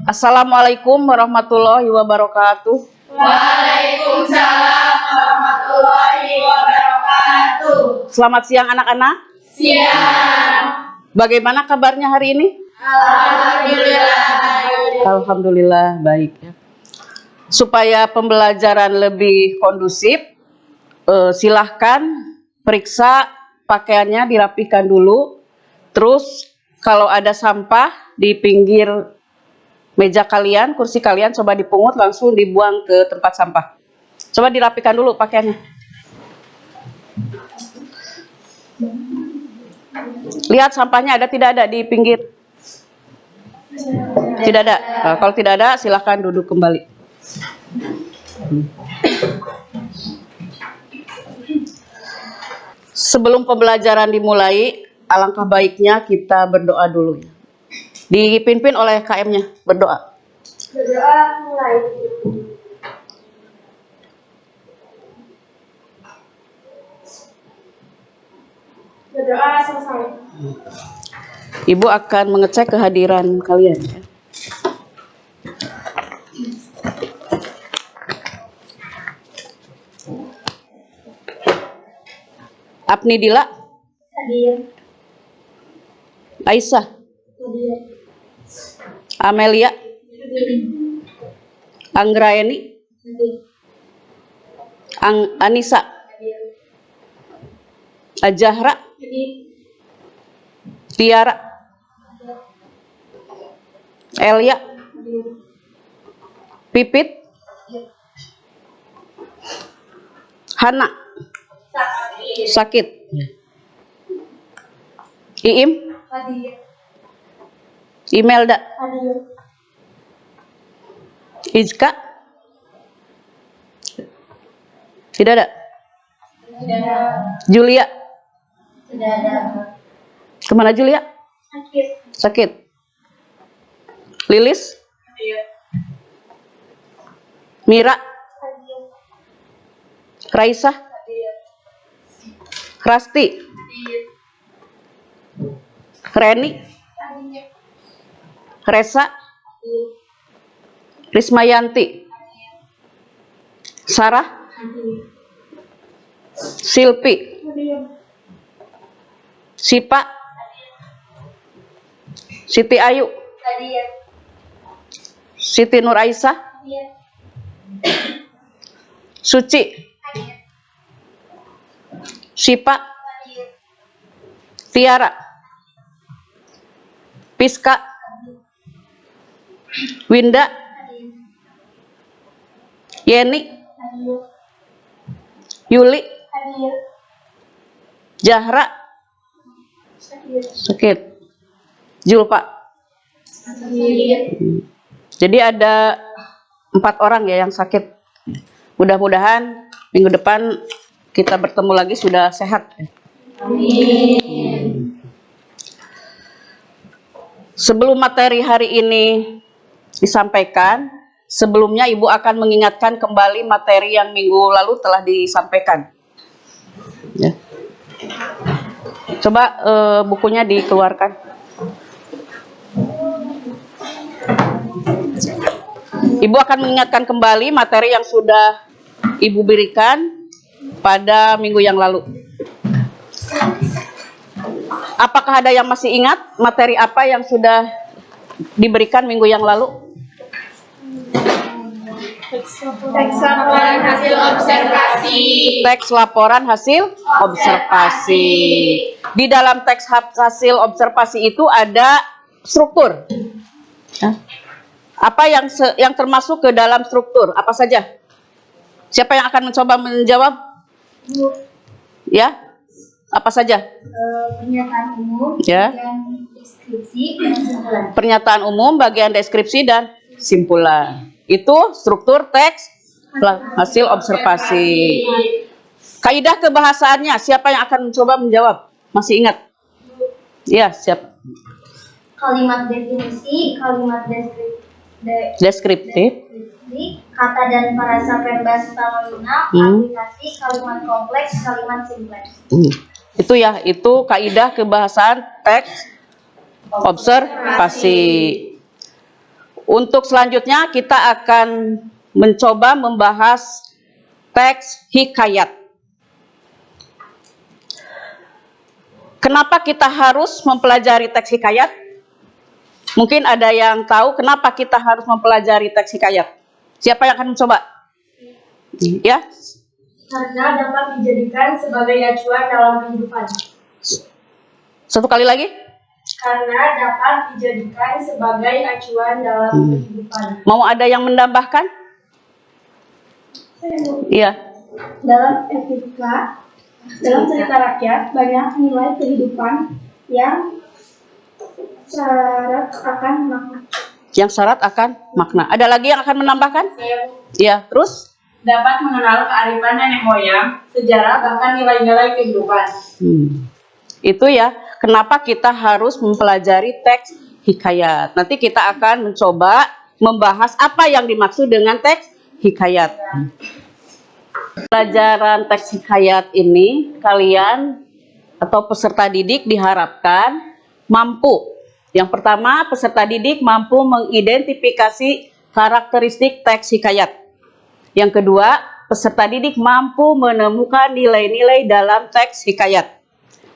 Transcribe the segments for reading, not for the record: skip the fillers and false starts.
Assalamualaikum warahmatullahi wabarakatuh. Waalaikumsalam warahmatullahi wabarakatuh. Selamat siang anak-anak. Siang. Bagaimana kabarnya hari ini? Alhamdulillah. Alhamdulillah baik. Supaya pembelajaran lebih kondusif, silahkan periksa pakaiannya, dirapikan dulu. Terus kalau ada sampah di pinggir meja kalian, kursi kalian, coba dipungut langsung dibuang ke tempat sampah. Coba dirapikan dulu pakaiannya. Lihat sampahnya ada tidak ada di pinggir? Tidak ada. Kalau tidak ada, silahkan duduk kembali. Sebelum pembelajaran dimulai, alangkah baiknya kita berdoa dulu ya. Dipimpin oleh KM-nya, berdoa. Berdoa mulai. Berdoa selesai. Ibu akan mengecek kehadiran kalian ya. Apni Dila, Hadir. Aisyah, Hadir. Amelia, Hadir. Anggraeni, Hadir. Anissa, Hadir. Ajahra, Hadir. Tiara, Elia, Hadir. Pipit, Hana, sakit. Iim, Hadir. Imelda, Hadir. Ijka, tidak ada. Tidak ada. Julia, Tidak ada. kemana Julia? Sakit. Sakit. Lilis, Hadir. Mira, Hadir. Raisa, Hadir. Rasti, Hadir. Reni, Hadir. Resa, Hadir. Rismayanti, Sarah, Hadir. Silpi, Hadir. Sipa, Siti Ayu, Hadir. Siti Nur Aisyah, Hadir. Suci, Hadir. Sipa, Hadir. Tiara, Piska, Winda, Hadir. Yeni, Hadir. Yuli, Hadir. Jahra, Hadir. sakit. Julpa. Hadir. Jadi ada 4 orang ya yang sakit. Mudah-mudahan minggu depan kita bertemu lagi sudah sehat. Amin. Sebelum materi hari ini disampaikan, sebelumnya Ibu akan mengingatkan kembali materi yang minggu lalu telah disampaikan. Ya. Coba bukunya dikeluarkan. Ibu akan mengingatkan kembali materi yang sudah Ibu berikan pada minggu yang lalu. Apakah ada yang masih ingat materi apa yang sudah diberikan minggu yang lalu? Teks laporan hasil observasi. Teks laporan hasil observasi. Di dalam teks hasil observasi itu ada struktur. Apa yang termasuk ke dalam struktur? Apa saja? Siapa yang akan mencoba menjawab? Ya? Apa saja? Pernyataan umum, Ya. bagian deskripsi, dan kesimpulan. Pernyataan umum, bagian deskripsi dan simpulan. Itu struktur teks hasil observasi. Kaidah kebahasaannya, siapa yang akan mencoba menjawab? Masih ingat? Ya, siapa? Kalimat definisi, kalimat Deskriptif. kata dan frasa verbal semena, aplikasi, kalimat kompleks, kalimat simpleks. Itu ya, itu kaidah kebahasaan teks observasi. Untuk selanjutnya kita akan mencoba membahas teks hikayat. Kenapa kita harus mempelajari teks hikayat? Mungkin ada yang tahu kenapa kita harus mempelajari teks hikayat. Siapa yang akan mencoba? Ya? Karena dapat dijadikan sebagai acuan dalam kehidupan. Satu kali lagi. Karena dapat dijadikan sebagai acuan dalam kehidupan. Mau ada yang menambahkan? Iya. Dalam etika, dalam cerita rakyat, banyak nilai kehidupan yang syarat akan makna. Yang syarat akan makna. Ada lagi yang akan menambahkan? Iya. Terus? Dapat mengenal kearifan nenek moyang, sejarah, bahkan nilai-nilai kehidupan. Itu ya, kenapa kita harus mempelajari teks hikayat. Nanti kita akan mencoba membahas apa yang dimaksud dengan teks hikayat. Pelajaran teks hikayat ini kalian atau peserta didik diharapkan mampu. Yang pertama, peserta didik mampu mengidentifikasi karakteristik teks hikayat. Yang kedua, peserta didik mampu menemukan nilai-nilai dalam teks hikayat.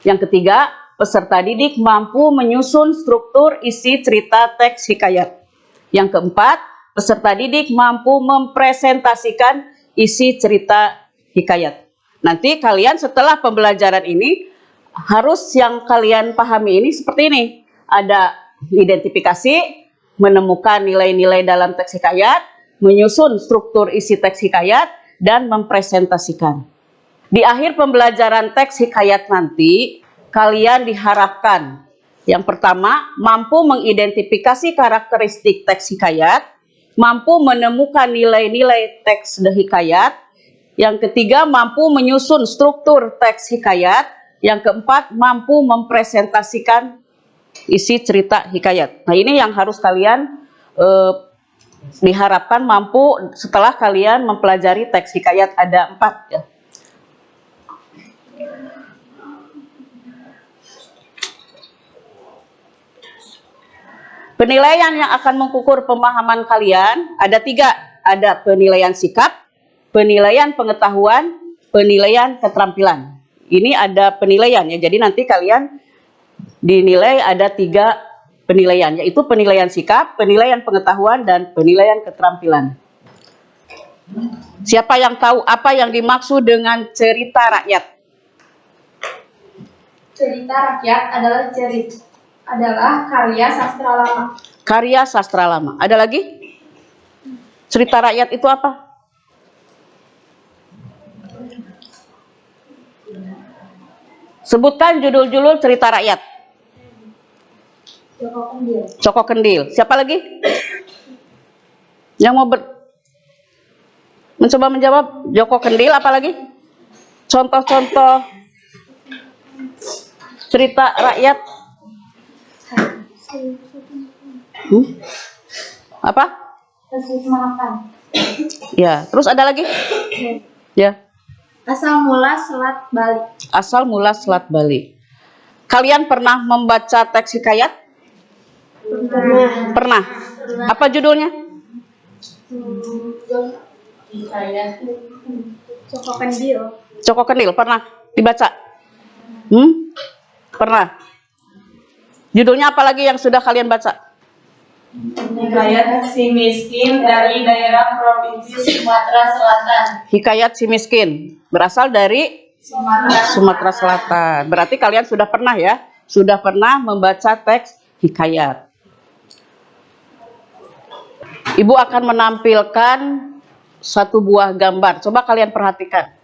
Yang ketiga, peserta didik mampu menyusun struktur isi cerita teks hikayat. Yang keempat, peserta didik mampu mempresentasikan isi cerita hikayat. Nanti kalian setelah pembelajaran ini, harus yang kalian pahami ini seperti ini. Ada identifikasi, menemukan nilai-nilai dalam teks hikayat, menyusun struktur isi teks hikayat, dan mempresentasikan. Di akhir pembelajaran teks hikayat nanti, kalian diharapkan yang pertama, mampu mengidentifikasi karakteristik teks hikayat, mampu menemukan nilai-nilai teks hikayat, yang ketiga, mampu menyusun struktur teks hikayat, yang keempat, mampu mempresentasikan isi cerita hikayat. Nah, ini yang harus kalian diharapkan mampu setelah kalian mempelajari teks hikayat. Ada 4 ya. Penilaian yang akan mengukur pemahaman kalian ada 3. Ada penilaian sikap, penilaian pengetahuan, penilaian keterampilan. Ini ada penilaian ya. Jadi nanti kalian dinilai ada 3 penilaian, yaitu penilaian sikap, penilaian pengetahuan, dan penilaian keterampilan. Siapa yang tahu apa yang dimaksud dengan cerita rakyat? Cerita rakyat adalah karya sastra lama. Karya sastra lama. Ada lagi? Cerita rakyat itu apa? Sebutkan judul-judul cerita rakyat. Joko Kendil. Joko Kendil. Siapa lagi? Yang mau mencoba menjawab? Joko Kendil, apa lagi? Contoh-contoh cerita rakyat. Apa? Ya, terus ada lagi? Ya. Asal mula Selat Bali. Asal mula Selat Bali. Kalian pernah membaca teks hikayat? Pernah. Apa judulnya? Joko Kendil. Joko Kendil pernah dibaca? Pernah. Judulnya apa lagi yang sudah kalian baca? Hikayat si miskin dari daerah provinsi Sumatera Selatan. Hikayat si miskin berasal dari Sumatera Selatan. Berarti kalian sudah pernah ya? Sudah pernah membaca teks hikayat. Ibu akan menampilkan satu buah gambar. Coba kalian perhatikan.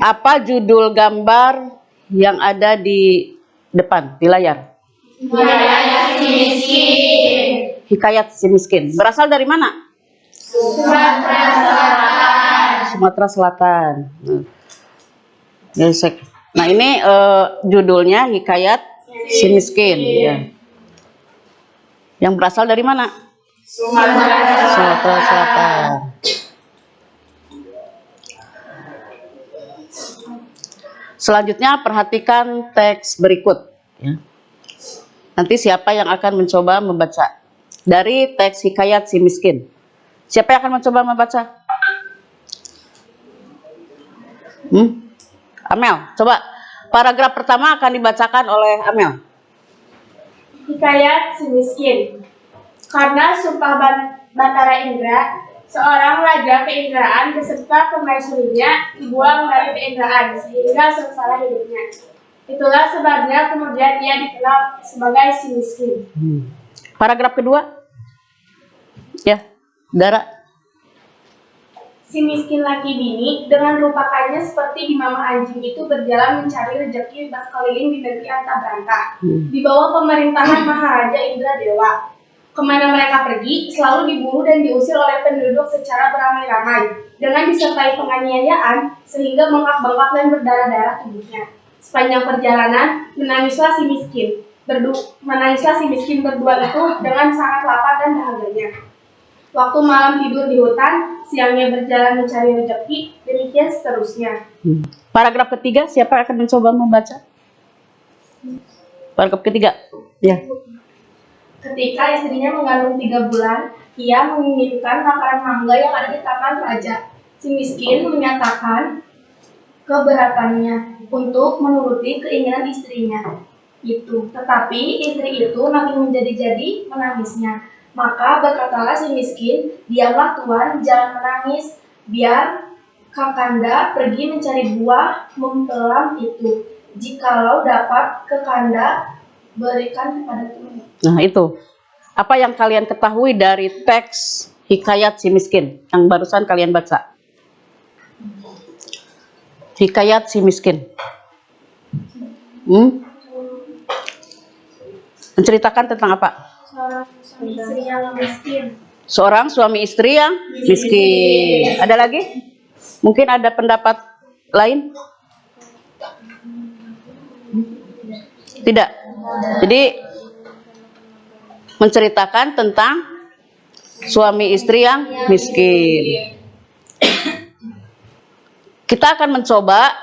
Apa judul gambar yang ada di depan, di layar? Hikayat si miskin. Hikayat si miskin. Berasal dari mana? Sumatera Selatan. Sumatera Selatan. Nah, ini judulnya Hikayat si miskin. Ya. Yang berasal dari mana? Sumatera Selatan. Selanjutnya perhatikan teks berikut. Ya. Nanti siapa yang akan mencoba membaca? dari teks Hikayat Si Miskin. Siapa yang akan mencoba membaca? Amel, coba. Paragraf pertama akan dibacakan oleh Amel. Hikayat Si Miskin. Karena sumpah Batara Indra, seorang raja keindraan beserta permaisurinya dibuang dari keindraan sehingga sengsara hidupnya. Itulah sebabnya kemudian ia dikenal sebagai si miskin. Paragraf kedua. Ya, Dara. Si miskin laki bini dengan rupakannya seperti di mama anjing itu berjalan mencari rezeki berkeliling di negeri antah-berantah. Di bawah pemerintahan Maharaja Indra Dewa. Kemana mereka pergi, selalu diburu dan diusir oleh penduduk secara beramai-ramai, dengan disertai penganiayaan, sehingga bengkak-bengkak dan berdarah-darah tubuhnya. Sepanjang perjalanan, menangislah si miskin berdua itu dengan sangat lapar dan dahaganya. Waktu malam tidur di hutan, siangnya berjalan mencari rezeki, demikian seterusnya. Paragraf ketiga, siapa akan mencoba membaca? Paragraf ketiga. Ya. Ketika istrinya mengandung 3 bulan, ia menginginkan makanan mangga yang ada di taman raja. Si miskin menyatakan keberatannya untuk menuruti keinginan istrinya. Tetapi istri itu makin menjadi-jadi menangisnya. Maka berkatalah si miskin, diamlah tuan, jangan menangis, biar Kakanda pergi mencari buah mempelam itu. Jikalau dapat Kakanda berikan kepada tuan. Nah, itu. Apa yang kalian ketahui dari teks Hikayat Si Miskin yang barusan kalian baca? Hikayat Si Miskin. Menceritakan tentang apa? Seorang istri yang miskin. Seorang suami istri yang miskin. Ada lagi? Mungkin ada pendapat lain? Tidak. Jadi menceritakan tentang suami istri yang miskin. Kita akan mencoba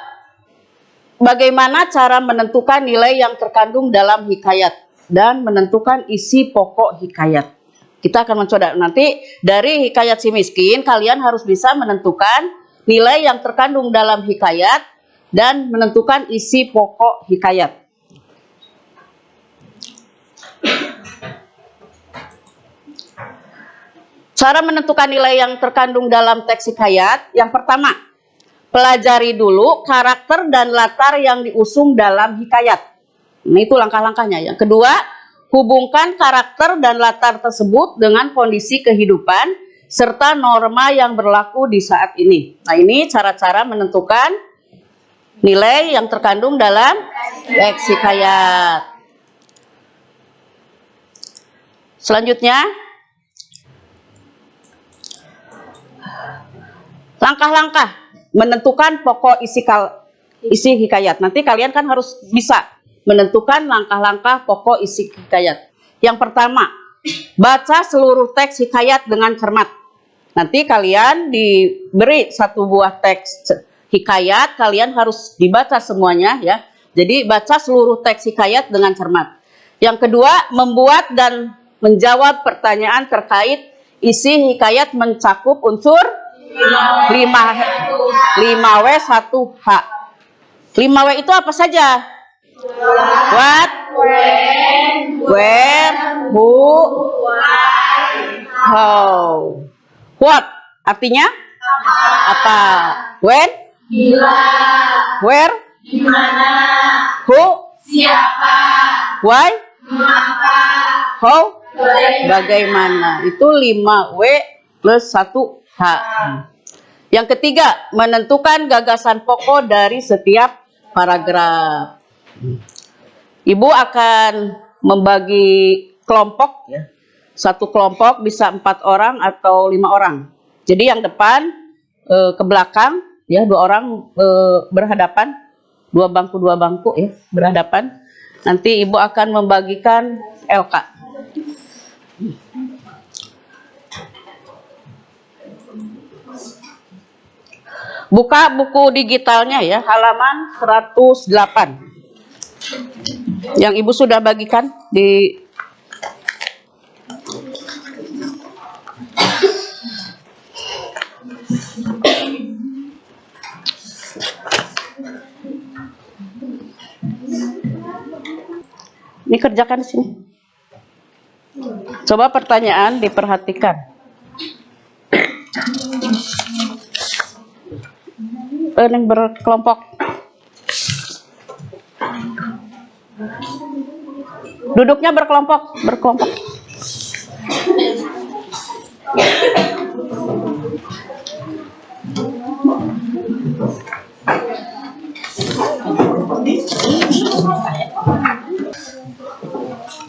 bagaimana cara menentukan nilai yang terkandung dalam hikayat dan menentukan isi pokok hikayat. Kita akan mencoba nanti dari Hikayat Si Miskin, kalian harus bisa menentukan nilai yang terkandung dalam hikayat dan menentukan isi pokok hikayat. Cara menentukan nilai yang terkandung dalam teks hikayat, yang pertama, pelajari dulu karakter dan latar yang diusung dalam hikayat. Nah, itu langkah-langkahnya. Yang kedua, hubungkan karakter dan latar tersebut dengan kondisi kehidupan serta norma yang berlaku di saat ini. Nah, ini cara-cara menentukan nilai yang terkandung dalam teks hikayat. Selanjutnya, langkah-langkah menentukan pokok isi hikayat. Nanti kalian kan harus bisa menentukan langkah-langkah pokok isi hikayat. Yang pertama, baca seluruh teks hikayat dengan cermat. Nanti kalian diberi satu buah teks hikayat, kalian harus dibaca semuanya ya. Jadi baca seluruh teks hikayat dengan cermat. Yang kedua, membuat dan menjawab pertanyaan terkait isi hikayat mencakup unsur 5W 1H. 5W itu apa saja? What, where, who, how. What artinya apa? When, where, who, why, how, bagaimana. Itu 5W plus 1H. Yang ketiga, menentukan gagasan pokok dari setiap paragraf. Ibu akan membagi kelompok ya. Satu kelompok bisa 4 orang atau 5 orang. Jadi yang depan ke belakang ya, 2 orang berhadapan, 2 bangku ya berhadapan. Nanti ibu akan membagikan LK. Buka buku digitalnya ya, halaman 108. Yang ibu sudah bagikan di Ini kerjakan di sini. Coba pertanyaan diperhatikan. Yang berkelompok. Duduknya berkelompok.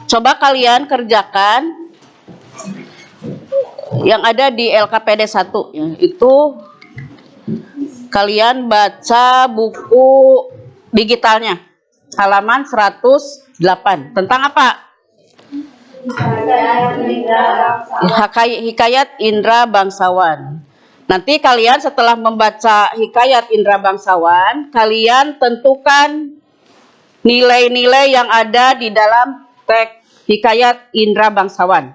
Coba kalian kerjakan yang ada di LKPD 1 ya. Itu kalian baca buku digitalnya halaman 108 tentang apa? Hikayat Indra Bangsawan. Nanti kalian setelah membaca Hikayat Indra Bangsawan, kalian tentukan nilai-nilai yang ada di dalam teks Hikayat Indra Bangsawan.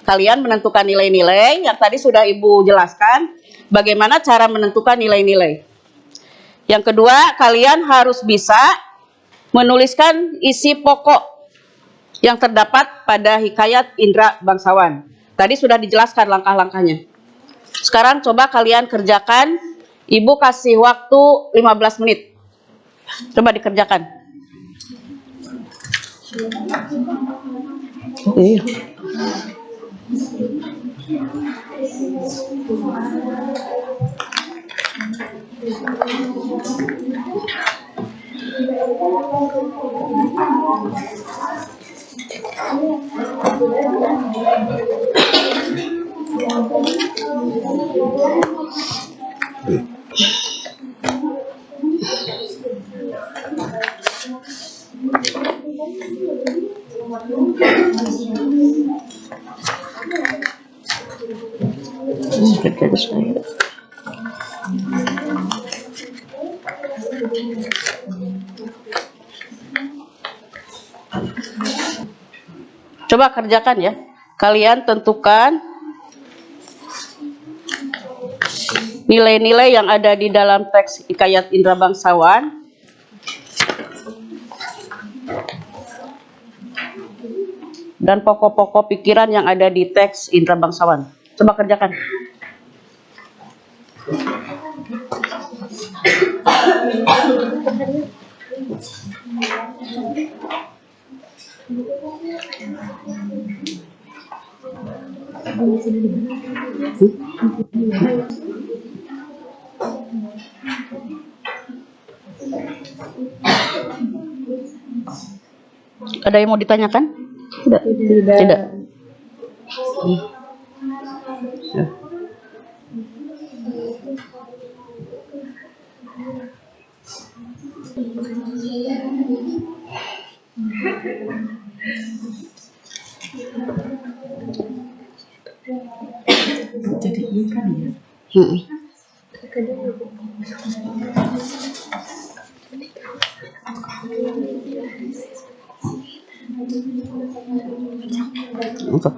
Kalian menentukan nilai-nilai yang tadi sudah Ibu jelaskan, bagaimana cara menentukan nilai-nilai. Yang kedua, kalian harus bisa menuliskan isi pokok yang terdapat pada Hikayat Indra Bangsawan. Tadi sudah dijelaskan langkah-langkahnya. Sekarang coba kalian kerjakan. Ibu kasih waktu 15 menit. Coba dikerjakan. Coba kerjakan ya. Kalian tentukan nilai-nilai yang ada di dalam teks Hikayat Indra Bangsawan. Dan pokok-pokok pikiran yang ada di teks Indra Bangsawan. Coba kerjakan. Ada yang mau ditanyakan? Tidak. Ya. Jadi ikan ya. Untuk.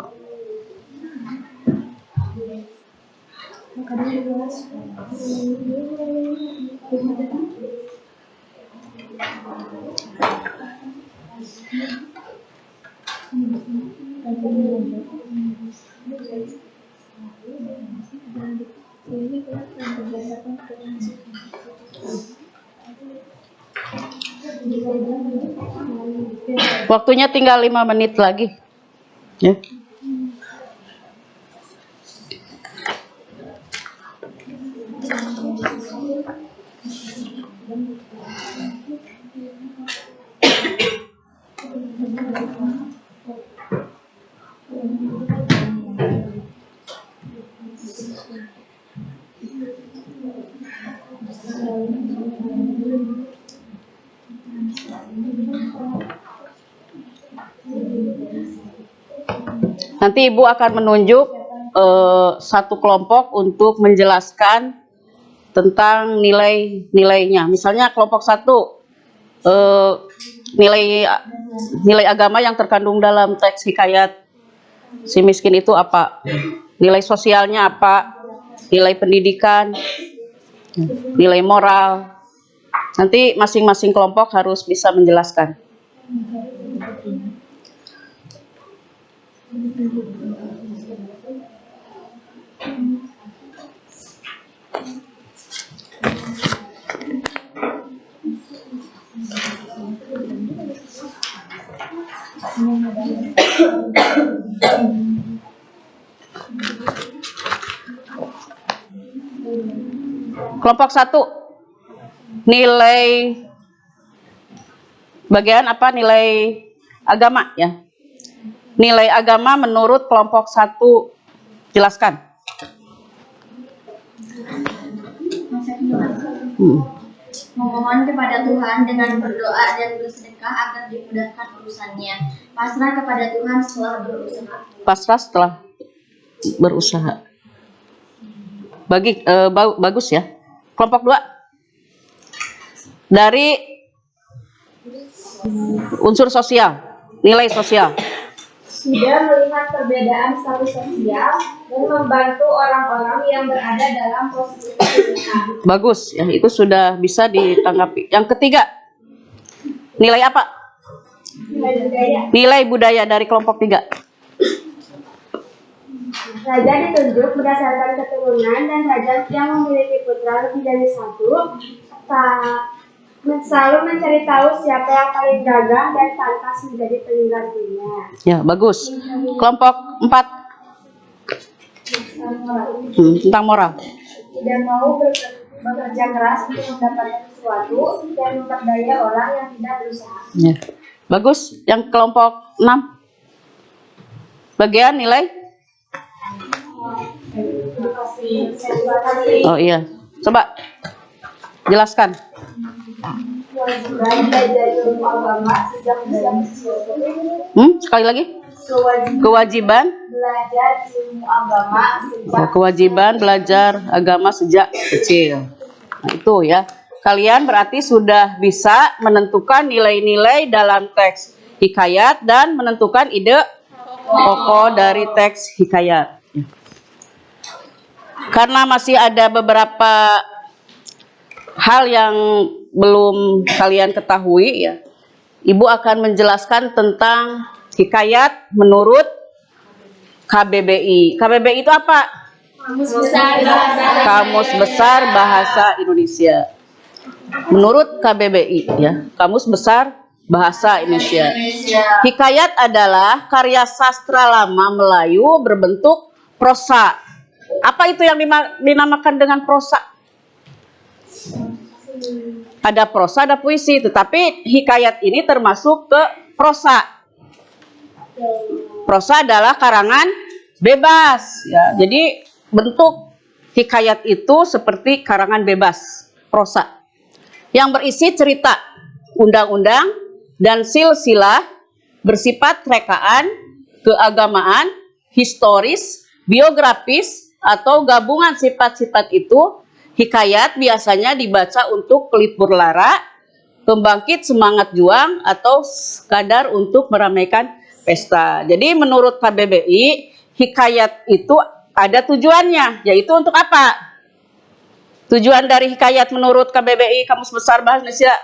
Waktunya tinggal 5 menit lagi. Ya. Nanti Ibu akan menunjuk satu kelompok untuk menjelaskan tentang nilai-nilainya. Misalnya kelompok 1 nilai agama yang terkandung dalam teks Hikayat Si Miskin itu apa? Nilai sosialnya apa? Nilai pendidikan, nilai moral. Nanti masing-masing kelompok harus bisa menjelaskan. Kelompok 1, nilai bagian apa? Nilai agama ya. Nilai agama menurut kelompok 1, jelaskan. Memohon kepada Tuhan dengan berdoa dan bersedekah agar dimudahkan urusannya. Pasrah kepada Tuhan setelah berusaha. Pasrah setelah berusaha. Bagus ya. Kelompok 2, dari unsur sosial, nilai sosial. Tidak melihat perbedaan status sosial dan membantu orang-orang yang berada dalam posisi kesulitan. Bagus ya, itu sudah bisa ditanggapi. Yang ketiga, nilai apa? Nilai budaya. Nilai budaya dari kelompok 3. Raja ditunjuk berdasarkan keturunan dan raja yang memiliki putra lebih dari satu selalu mencari tahu siapa yang paling gagah dan pantas menjadi penggantinya. Ya, bagus. Kelompok 4, tentang moral. Tidak mau bekerja keras untuk mendapatkan sesuatu dan memperdaya orang yang tidak berusaha. Ya. Bagus. Yang kelompok 6, bagian nilai. Oh iya, coba jelaskan. Kewajiban belajar ilmu agama sejak usia kecil. Sekali lagi. Kewajiban Belajar ilmu agama sejak kewajiban belajar agama sejak kecil. Nah, itu ya. Kalian berarti sudah bisa menentukan nilai-nilai dalam teks hikayat dan menentukan ide pokok dari teks hikayat. Karena masih ada beberapa hal yang belum kalian ketahui ya, Ibu akan menjelaskan tentang hikayat menurut KBBI. KBBI itu apa? Kamus Besar Bahasa Indonesia. Menurut KBBI ya, Kamus Besar Bahasa Indonesia. Hikayat adalah karya sastra lama Melayu berbentuk prosa. Apa itu yang dinamakan dengan prosa? Ada prosa, ada puisi, tetapi hikayat ini termasuk ke prosa. Prosa adalah karangan bebas ya. Jadi bentuk hikayat itu seperti karangan bebas, prosa. Yang berisi cerita, undang-undang, dan silsilah bersifat rekaan, keagamaan, historis, biografis, atau gabungan sifat-sifat itu. Hikayat biasanya dibaca untuk pelipur lara, pembangkit semangat juang, atau sekadar untuk meramaikan pesta. Jadi menurut KBBI, hikayat itu ada tujuannya, yaitu untuk apa? Tujuan dari hikayat menurut KBBI, Kamus Besar Bahasa Indonesia,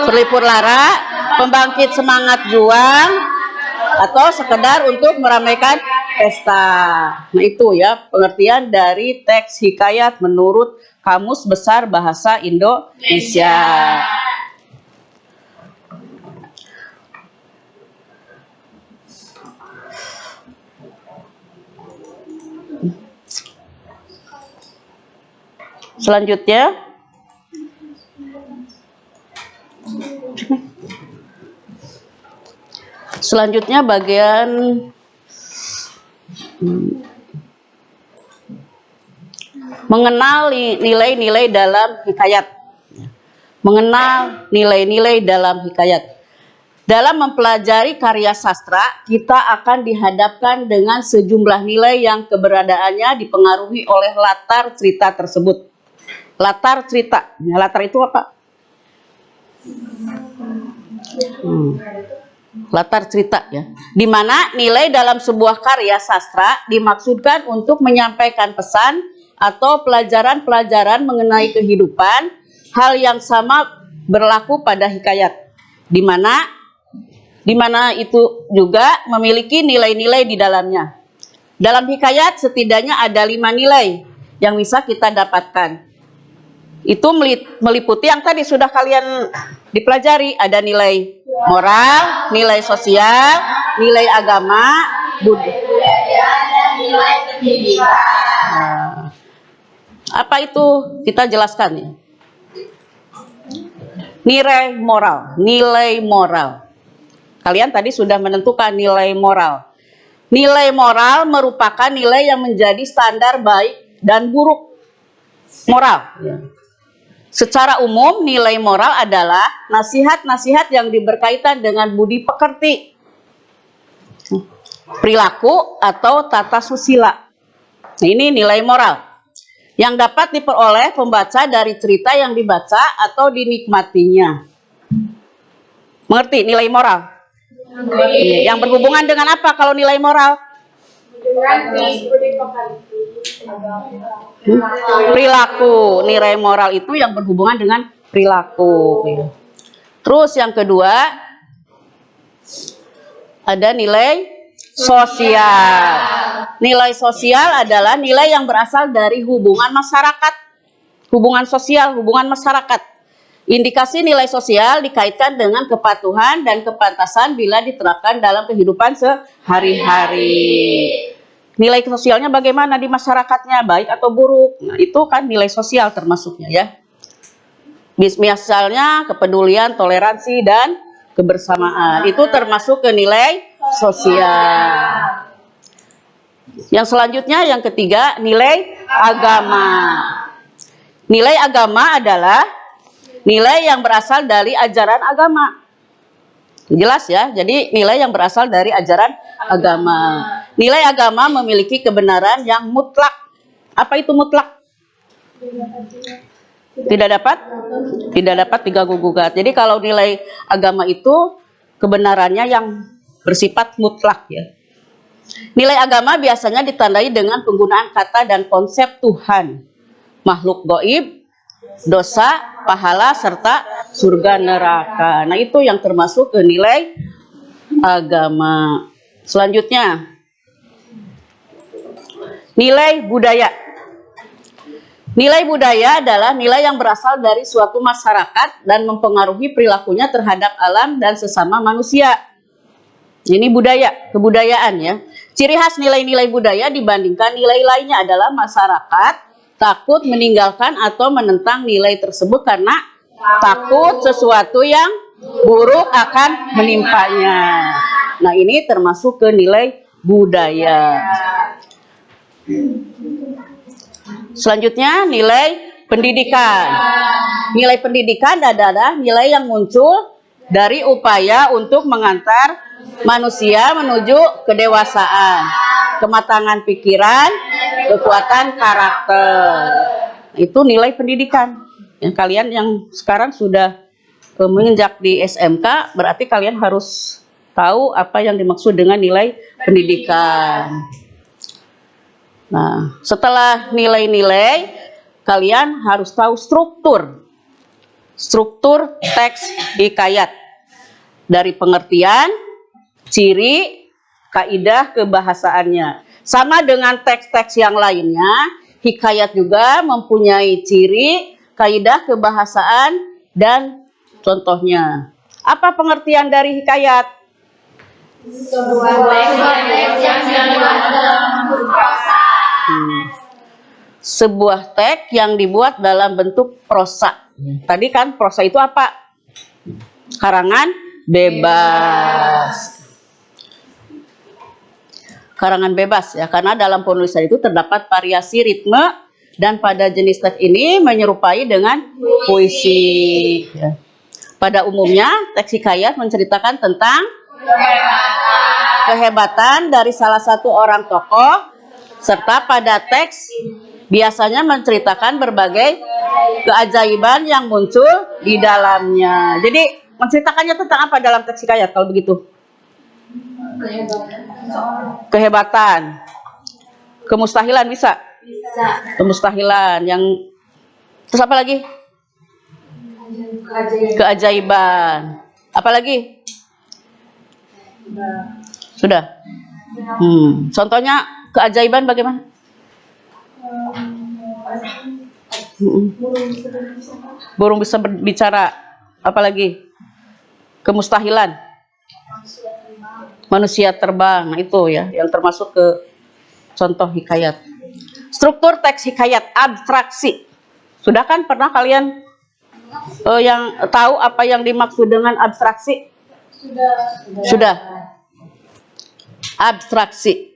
pelipur lara, pembangkit semangat juang, atau sekedar untuk meramaikan pesta. Nah itu ya pengertian dari teks hikayat menurut Kamus Besar Bahasa Indonesia. Selanjutnya bagian mengenal nilai-nilai dalam hikayat. Mengenal nilai-nilai dalam hikayat. Dalam mempelajari karya sastra, kita akan dihadapkan dengan sejumlah nilai yang keberadaannya dipengaruhi oleh latar cerita tersebut. Latar cerita. Nah, latar itu apa? Latar cerita ya. Di mana nilai dalam sebuah karya sastra dimaksudkan untuk menyampaikan pesan atau pelajaran-pelajaran mengenai kehidupan. Hal yang sama berlaku pada hikayat. Di mana di mana itu juga memiliki nilai-nilai di dalamnya. Dalam hikayat setidaknya ada 5 nilai yang bisa kita dapatkan. Itu meliputi yang tadi sudah kalian dipelajari, ada nilai moral, nilai sosial, nilai agama, budaya, dan nilai pendidikan. Apa itu? Kita jelaskan ya. Nilai moral, nilai moral. Kalian tadi sudah menentukan nilai moral. Nilai moral merupakan nilai yang menjadi standar baik dan buruk moral. Secara umum, nilai moral adalah nasihat-nasihat yang berkaitan dengan budi pekerti, perilaku, atau tata susila. Nah, ini nilai moral yang dapat diperoleh pembaca dari cerita yang dibaca atau dinikmatinya. Mengerti nilai moral? Mengerti. Yang berhubungan dengan apa kalau nilai moral? Perilaku. Nilai moral itu yang berhubungan dengan perilaku. Terus yang kedua, ada nilai sosial. Nilai sosial adalah nilai yang berasal dari hubungan masyarakat. Hubungan sosial, hubungan masyarakat. Indikasi nilai sosial dikaitkan dengan kepatuhan dan kepantasan bila diterapkan dalam kehidupan sehari-hari. Nilai sosialnya bagaimana di masyarakatnya, baik atau buruk. Nah, itu kan nilai sosial termasuknya ya. Misalnya kepedulian, toleransi, dan kebersamaan. Itu termasuk ke nilai sosial. Yang selanjutnya, yang ketiga, nilai agama. Nilai agama adalah nilai yang berasal dari ajaran agama. Jelas ya, jadi nilai yang berasal dari ajaran agama. Nilai agama memiliki kebenaran yang mutlak. Apa itu mutlak? Tidak dapat diganggu-gugat. Jadi kalau nilai agama itu kebenarannya yang bersifat mutlak ya. Nilai agama biasanya ditandai dengan penggunaan kata dan konsep Tuhan, makhluk gaib, dosa, pahala, serta surga neraka. Nah, itu yang termasuk ke nilai agama. Selanjutnya, nilai budaya. Nilai budaya adalah nilai yang berasal dari suatu masyarakat dan mempengaruhi perilakunya terhadap alam dan sesama manusia. Ini budaya, kebudayaan ya. Ciri khas nilai-nilai budaya dibandingkan nilai lainnya adalah masyarakat takut meninggalkan atau menentang nilai tersebut karena takut sesuatu yang buruk akan menimpanya. Nah, ini termasuk ke nilai budaya. Selanjutnya, nilai pendidikan. Nilai pendidikan adalah nilai yang muncul dari upaya untuk mengantar manusia menuju kedewasaan, kematangan pikiran, kekuatan karakter. Itu nilai pendidikan. Yang kalian yang sekarang sudah menginjak di SMK, berarti kalian harus tahu apa yang dimaksud dengan nilai pendidikan. Nah, setelah nilai-nilai, kalian harus tahu struktur teks hikayat dari pengertian, ciri, kaidah kebahasaannya. Sama dengan teks-teks yang lainnya, hikayat juga mempunyai ciri, kaidah kebahasaan, dan contohnya. Apa pengertian dari hikayat? Sebuah teks yang dibuat dalam bentuk prosa. Sebuah teks yang dibuat dalam bentuk prosa. Tadi kan prosa itu apa? Karangan bebas. Karangan bebas ya, karena dalam penulisan itu terdapat variasi ritme dan pada jenis teks ini menyerupai dengan puisi. Ya. Pada umumnya teks hikayat menceritakan tentang kehebatan dari salah satu orang tokoh, serta pada teks biasanya menceritakan berbagai keajaiban yang muncul di dalamnya. Jadi menceritakannya tentang apa dalam teks hikayat kalau begitu? Kehebatan. Kemustahilan bisa? Bisa. Kemustahilan. Yang terus apa lagi? Keajaiban. Apa lagi? Sudah. Contohnya keajaiban bagaimana? Burung bisa berbicara. Apalagi? Kemustahilan. Manusia terbang. Nah, itu ya yang termasuk ke contoh hikayat. Struktur teks hikayat, abstraksi. Sudah kan pernah kalian yang tahu apa yang dimaksud dengan abstraksi? Sudah. Abstraksi.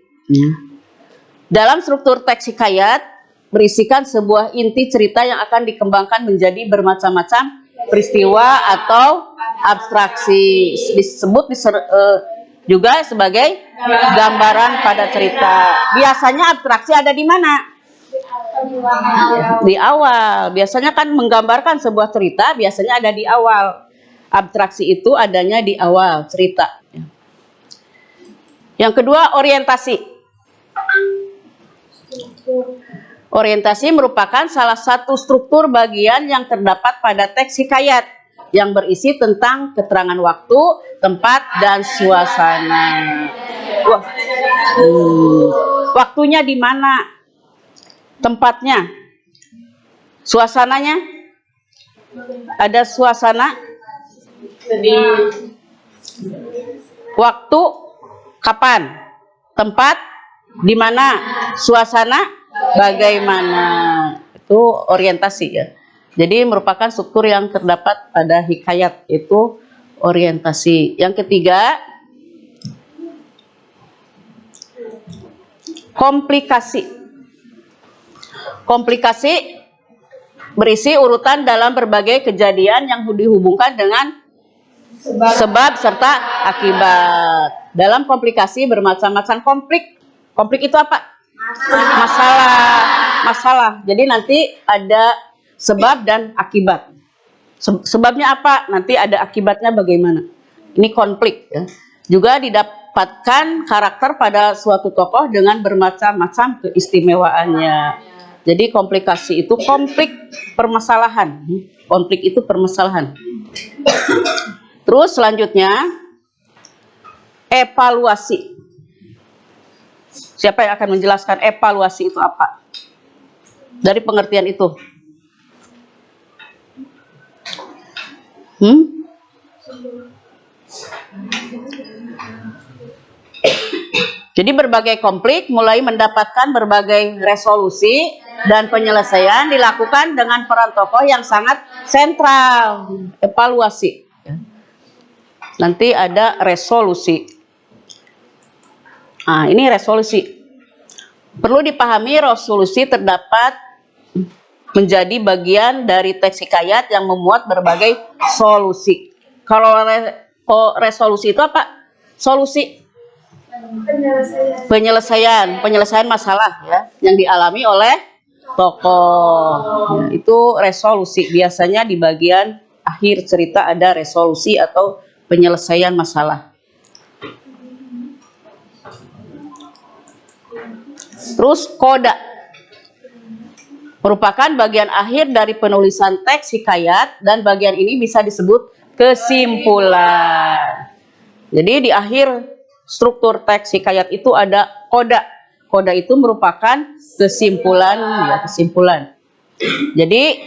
Dalam struktur teks hikayat berisikan sebuah inti cerita yang akan dikembangkan menjadi bermacam-macam peristiwa atau abstraksi. Disebut juga sebagai gambaran pada cerita. Biasanya abstraksi ada di mana? Di awal. Biasanya kan menggambarkan sebuah cerita, biasanya ada di awal. Abstraksi itu adanya di awal cerita. Yang kedua, orientasi. Orientasi merupakan salah satu struktur bagian yang terdapat pada teks hikayat yang berisi tentang keterangan waktu, tempat, dan suasana. Waktunya di mana? Tempatnya? Suasananya? Ada suasana? Waktu kapan? Tempat di mana? Suasana bagaimana? Itu orientasi ya. Jadi merupakan struktur yang terdapat pada hikayat, itu orientasi. Yang ketiga, komplikasi. Komplikasi berisi urutan dalam berbagai kejadian yang dihubungkan dengan sebab serta akibat. Dalam komplikasi bermacam-macam konflik. Konflik itu apa? Masalah. Jadi nanti ada sebab dan akibat. Sebabnya apa? Nanti ada akibatnya bagaimana. Ini konflik ya. Juga didapatkan karakter pada suatu tokoh dengan bermacam-macam keistimewaannya. Jadi komplikasi itu konflik permasalahan. Konflik itu permasalahan. Terus selanjutnya evaluasi. Siapa yang akan menjelaskan evaluasi itu apa? Dari pengertian itu. Jadi berbagai konflik mulai mendapatkan berbagai resolusi dan penyelesaian dilakukan dengan peran tokoh yang sangat sentral. Evaluasi. Nanti ada resolusi. Nah, ini resolusi. Perlu dipahami resolusi terdapat menjadi bagian dari teks hikayat yang memuat berbagai solusi. Kalau resolusi itu apa? Solusi. Penyelesaian masalah ya yang dialami oleh tokoh. Itu resolusi. Biasanya di bagian akhir cerita ada resolusi atau penyelesaian masalah. Terus koda merupakan bagian akhir dari penulisan teks hikayat dan bagian ini bisa disebut kesimpulan. Jadi di akhir struktur teks hikayat itu ada koda. Koda itu merupakan kesimpulan ya, kesimpulan. Jadi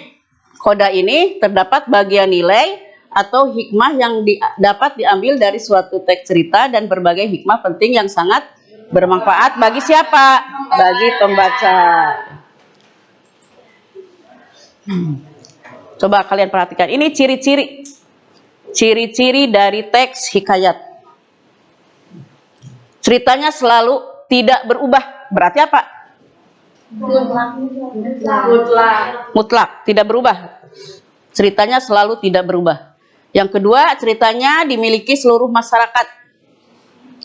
koda ini terdapat bagian nilai atau hikmah yang dapat diambil dari suatu teks cerita dan berbagai hikmah penting yang sangat bermanfaat bagi siapa? Bagi pembaca. Coba kalian perhatikan. Ini ciri-ciri. Ciri-ciri dari teks hikayat. Ceritanya selalu tidak berubah. Berarti apa? Mutlak. Tidak berubah. Ceritanya selalu tidak berubah. Yang kedua, ceritanya dimiliki seluruh masyarakat.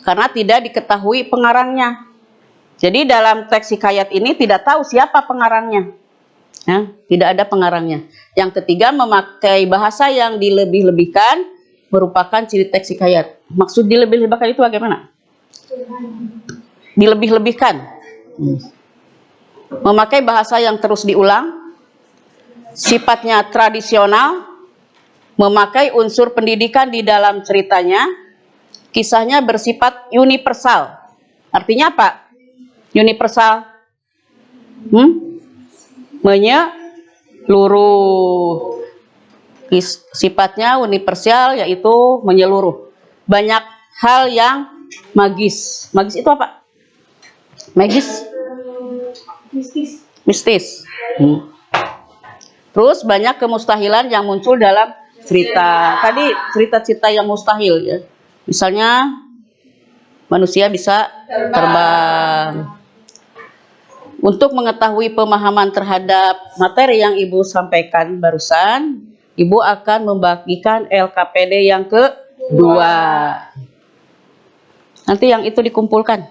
Karena tidak diketahui pengarangnya. Jadi dalam teks hikayat ini tidak tahu siapa pengarangnya. Ya, tidak ada pengarangnya. Yang ketiga, memakai bahasa yang dilebih-lebihkan merupakan ciri teks hikayat. Maksud dilebih-lebihkan itu bagaimana? Dilebih-lebihkan. Memakai bahasa yang terus diulang, sifatnya tradisional, memakai unsur pendidikan di dalam ceritanya, kisahnya bersifat universal. Artinya apa? Universal. Menyeluruh. Sifatnya universal yaitu menyeluruh. Banyak hal yang magis. Magis itu apa? Magis? Mistis. Terus banyak kemustahilan yang muncul dalam cerita. Tadi cerita-cerita yang mustahil ya. Misalnya manusia bisa terbang. Untuk mengetahui pemahaman terhadap materi yang Ibu sampaikan barusan, Ibu akan membagikan LKPD yang kedua. Nanti yang itu dikumpulkan.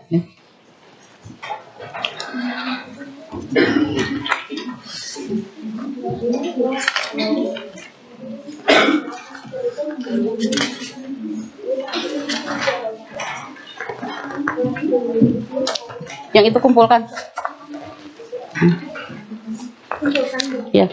Yang itu kumpulkan. Ya.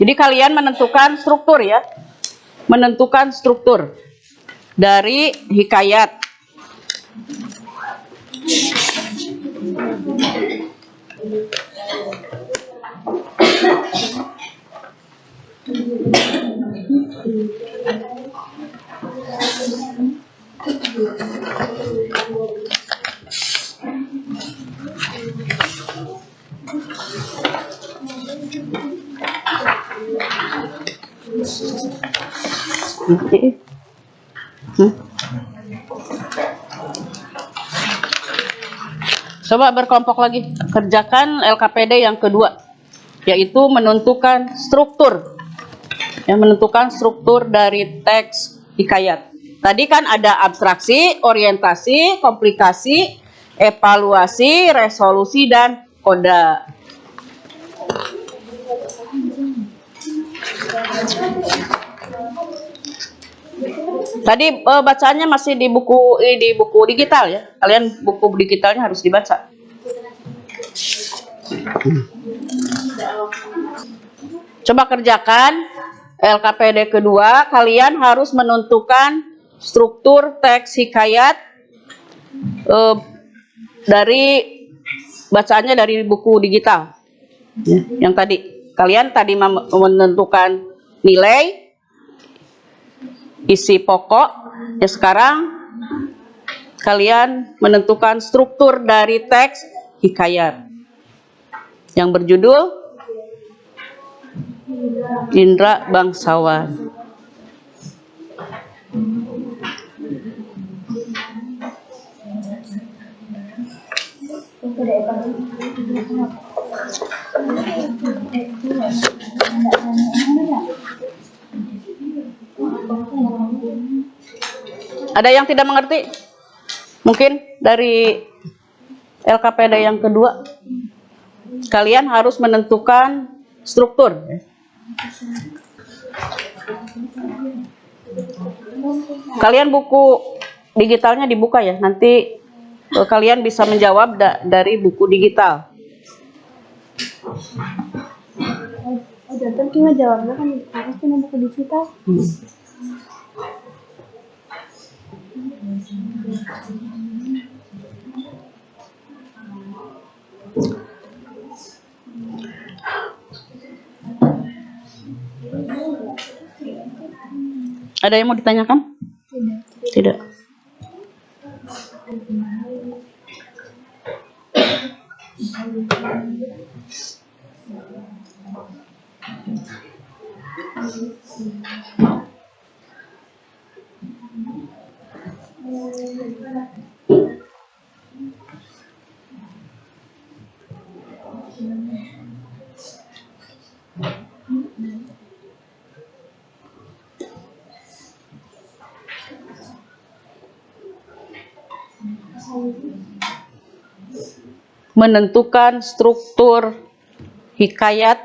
Jadi kalian menentukan struktur ya. Menentukan struktur dari hikayat. Coba berkelompok lagi. Kerjakan LKPD yang kedua, yaitu menentukan struktur. Yang menentukan struktur dari teks hikayat. Tadi kan ada abstraksi, orientasi, komplikasi, evaluasi, resolusi, dan koda. Tadi bacaannya masih di buku digital ya. Kalian buku digitalnya harus dibaca. Coba kerjakan LKPD kedua. Kalian harus menentukan struktur teks hikayat dari bacaannya dari buku digital. Yang tadi kalian tadi menentukan nilai, isi pokok, ya sekarang kalian menentukan struktur dari teks hikayat yang berjudul Indra Bangsawan. Ada yang tidak mengerti? Mungkin dari LKPD yang kedua, kalian harus menentukan struktur. Kalian buku digitalnya dibuka ya, nanti kalian bisa menjawab dari buku digital. Jangan cuma jawabnya kan harus cuma buku digital. Ada yang mau ditanyakan? Tidak. menentukan struktur hikayat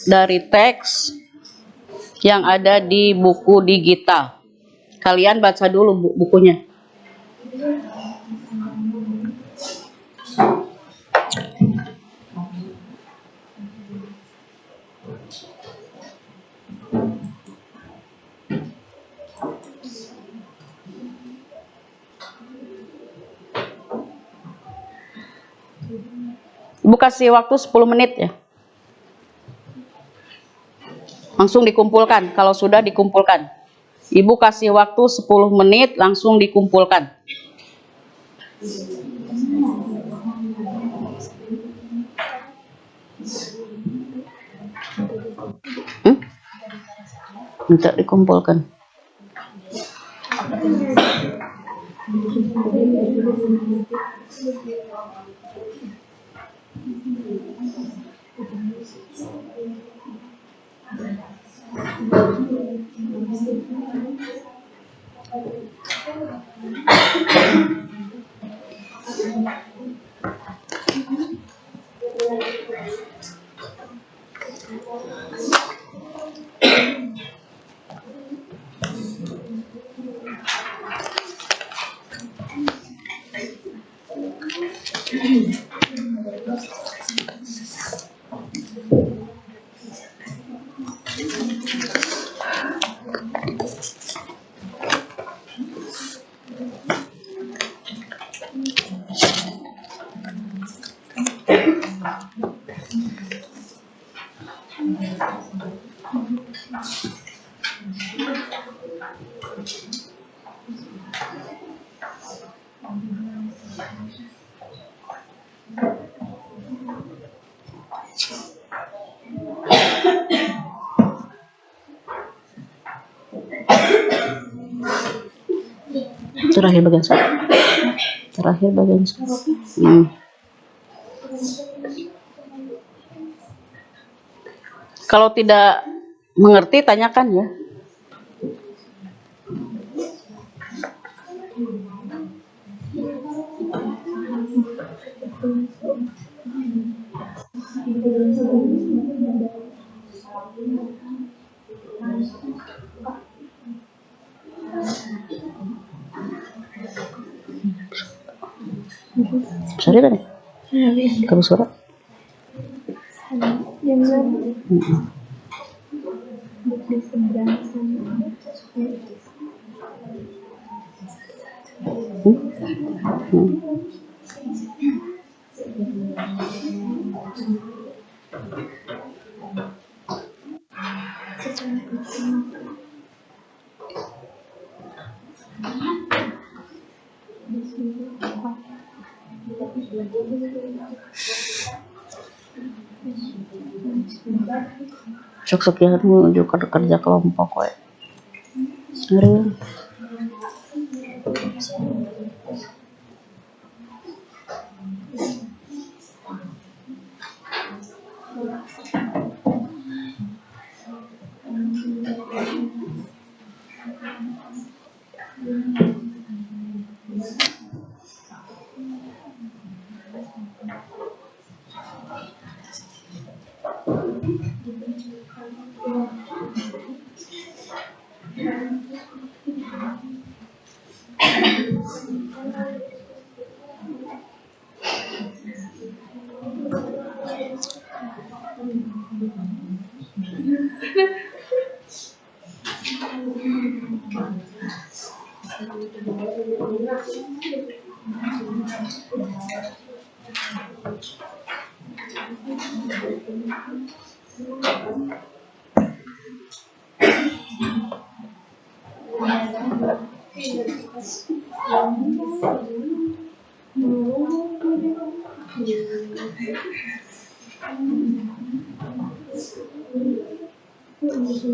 dari teks yang ada di buku digital. Kalian baca dulu bukunya. Ibu kasih waktu 10 menit ya. Langsung dikumpulkan, kalau sudah dikumpulkan. Ibu kasih waktu 10 menit, langsung dikumpulkan. Minta dikumpulkan. Terakhir bagian surat. Terakhir bagian surat. Kalau tidak mengerti, tanyakan ya. Sorry tadi. Kamu surat. Sok-sok ya menuju kerja kelompok we. Ngeri.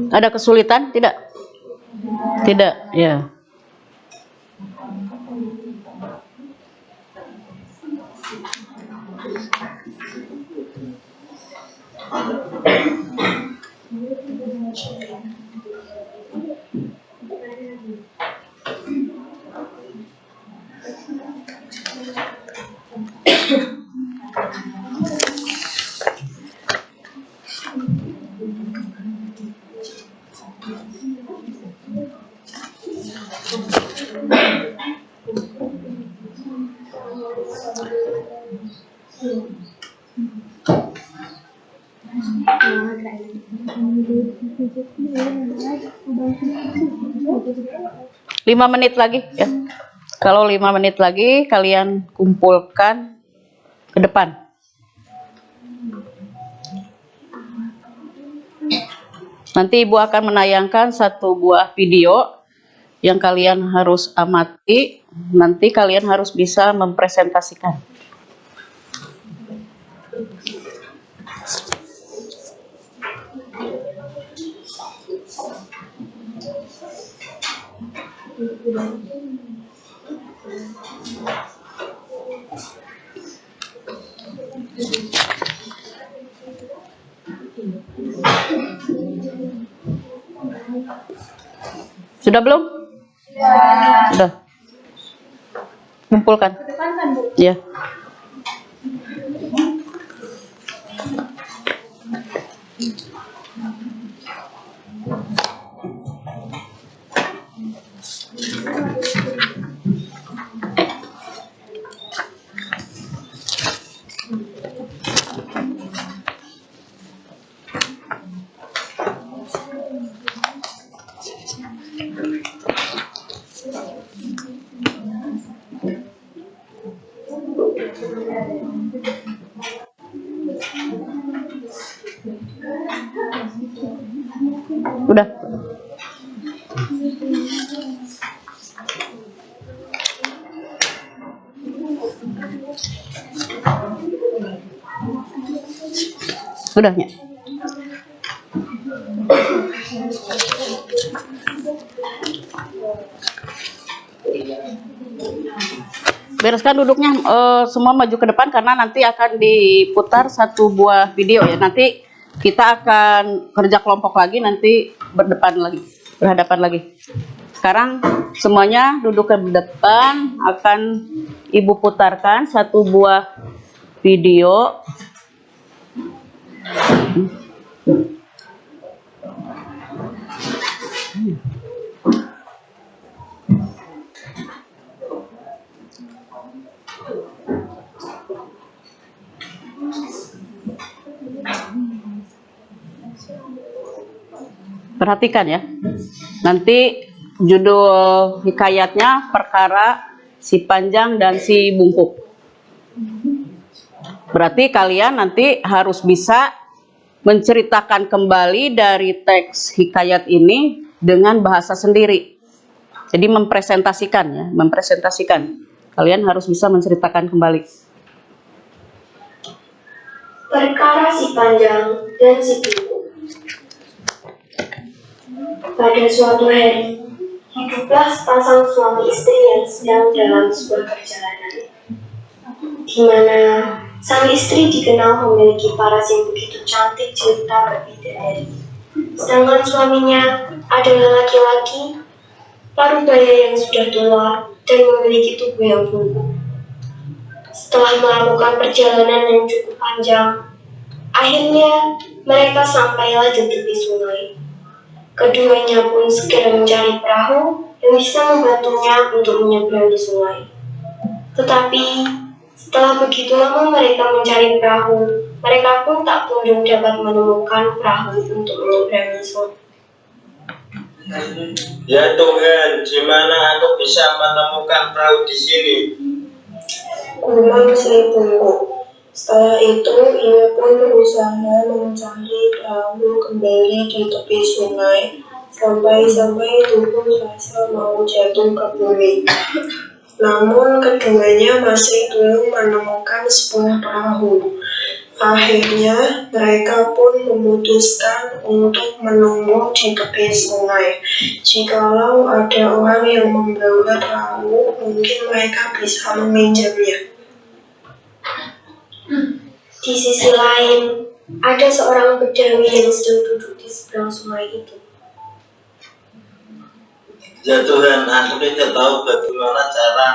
Ada kesulitan? Tidak? Tidak, ya. Lima menit lagi ya. Kalau 5 menit lagi kalian kumpulkan ke depan. Nanti Ibu akan menayangkan satu buah video yang kalian harus amati. Nanti kalian harus bisa mempresentasikan. Sudah belum? Sudah. Kumpulkan. Ke depan kan, Bu? Ya. Udah. Sudahnya. Bereskan duduknya, semua maju ke depan karena nanti akan diputar satu buah video ya. Nanti kita akan kerja kelompok lagi, nanti berhadapan lagi. Sekarang semuanya duduk ke depan, akan Ibu putarkan satu buah video. Perhatikan ya. Nanti judul hikayatnya perkara si panjang dan si bungkuk. Berarti kalian nanti harus bisa menceritakan kembali dari teks hikayat ini dengan bahasa sendiri. Jadi mempresentasikan ya, mempresentasikan. Kalian harus bisa menceritakan kembali. Perkara si panjang dan si bungkuk. Pada suatu hari, hiduplah sepasang suami istri yang sedang dalam sebuah perjalanan, di mana sang istri dikenal memiliki paras yang begitu cantik jelita berbidadari. Sedangkan suaminya adalah laki-laki parubaya yang sudah tua dan memiliki tubuh yang bungkuk. Setelah melakukan perjalanan yang cukup panjang, akhirnya mereka sampailah di tepi sungai. Keduanya pun segera mencari perahu yang bisa membantunya untuk menyeberangi sungai. Tetapi setelah begitu lama mereka mencari perahu, mereka pun tak kunjung dapat menemukan perahu untuk menyeberangi sungai. Ya Tuhan, di mana aku bisa menemukan perahu di sini? Gumam si bungkuk. Setelah itu, ia pun berusaha mencari perahu kembali di tepi sungai, sampai itu pun merasa mau jatuh ke bumi. Namun keduanya masih belum menemukan sebuah perahu. Akhirnya mereka pun memutuskan untuk menunggu di tepi sungai. Jikalau ada orang yang membawa perahu, mungkin mereka bisa meminjamnya. Di sisi lain, ada seorang bedawi yang sedang duduk di seberang sungai itu. Ya Tuhan, aku tidak tahu bagaimana cara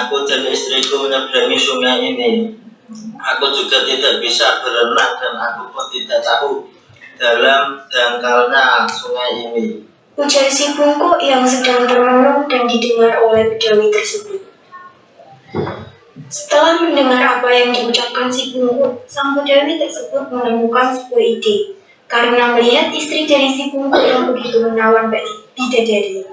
aku dan istriku menyeberangi sungai ini. Aku juga tidak bisa berenang dan aku pun tidak tahu dalam dangkalnya sungai ini. Ujar si bungkuk yang sedang termenung dan didengar oleh bedawi tersebut. Setelah mendengar apa yang diucapkan si bungkuk, sang bedawi tersebut menemukan sebuah ide. Karena melihat istri dari si bungkuk yang begitu menawan bidadari,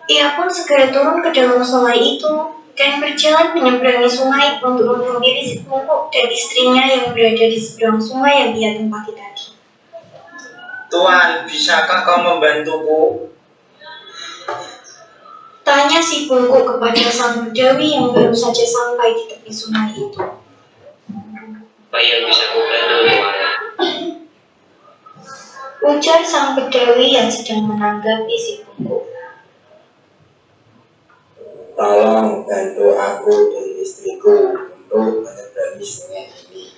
ia pun segera turun ke dalam sungai itu dan berjalan menyeberangi sungai untuk menghampiri si bungkuk dan istrinya yang berada di seberang sungai yang ia tempati tadi. Tuan, bisakah kau membantuku? Tanya si bungkuk kepada sang bedawi yang baru saja sampai di tepi sungai itu. Apa yang bisa kubantu, Tuan? Ujar sang bedawi yang sedang menanggapi si bungkuk. Tolong bantu aku dan istriku untuk menyeberangi sungai ini.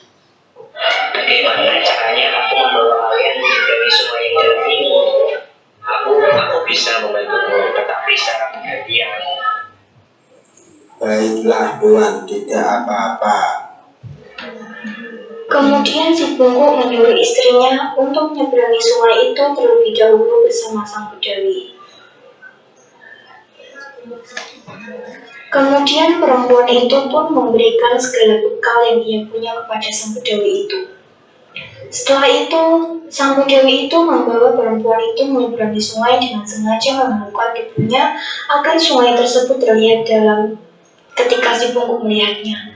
Bagaimana caranya aku membawa kalian dari sungai yang dalam ini? Aku bisa membantumu, tetapi secara perhatian. Baiklah Tuan, tidak apa-apa. Kemudian si bungkuk menyuruh istrinya untuk menyeberangi sungai itu terlebih dahulu bersama sang bedawi. Kemudian perempuan itu pun memberikan segala bekal yang ia punya kepada sang bedawi itu. Setelah itu, sang bedawi itu membawa perempuan itu menyeberangi sungai dengan sengaja membuka tubuhnya agar sungai tersebut terlihat dalam ketika si bungkuk melihatnya.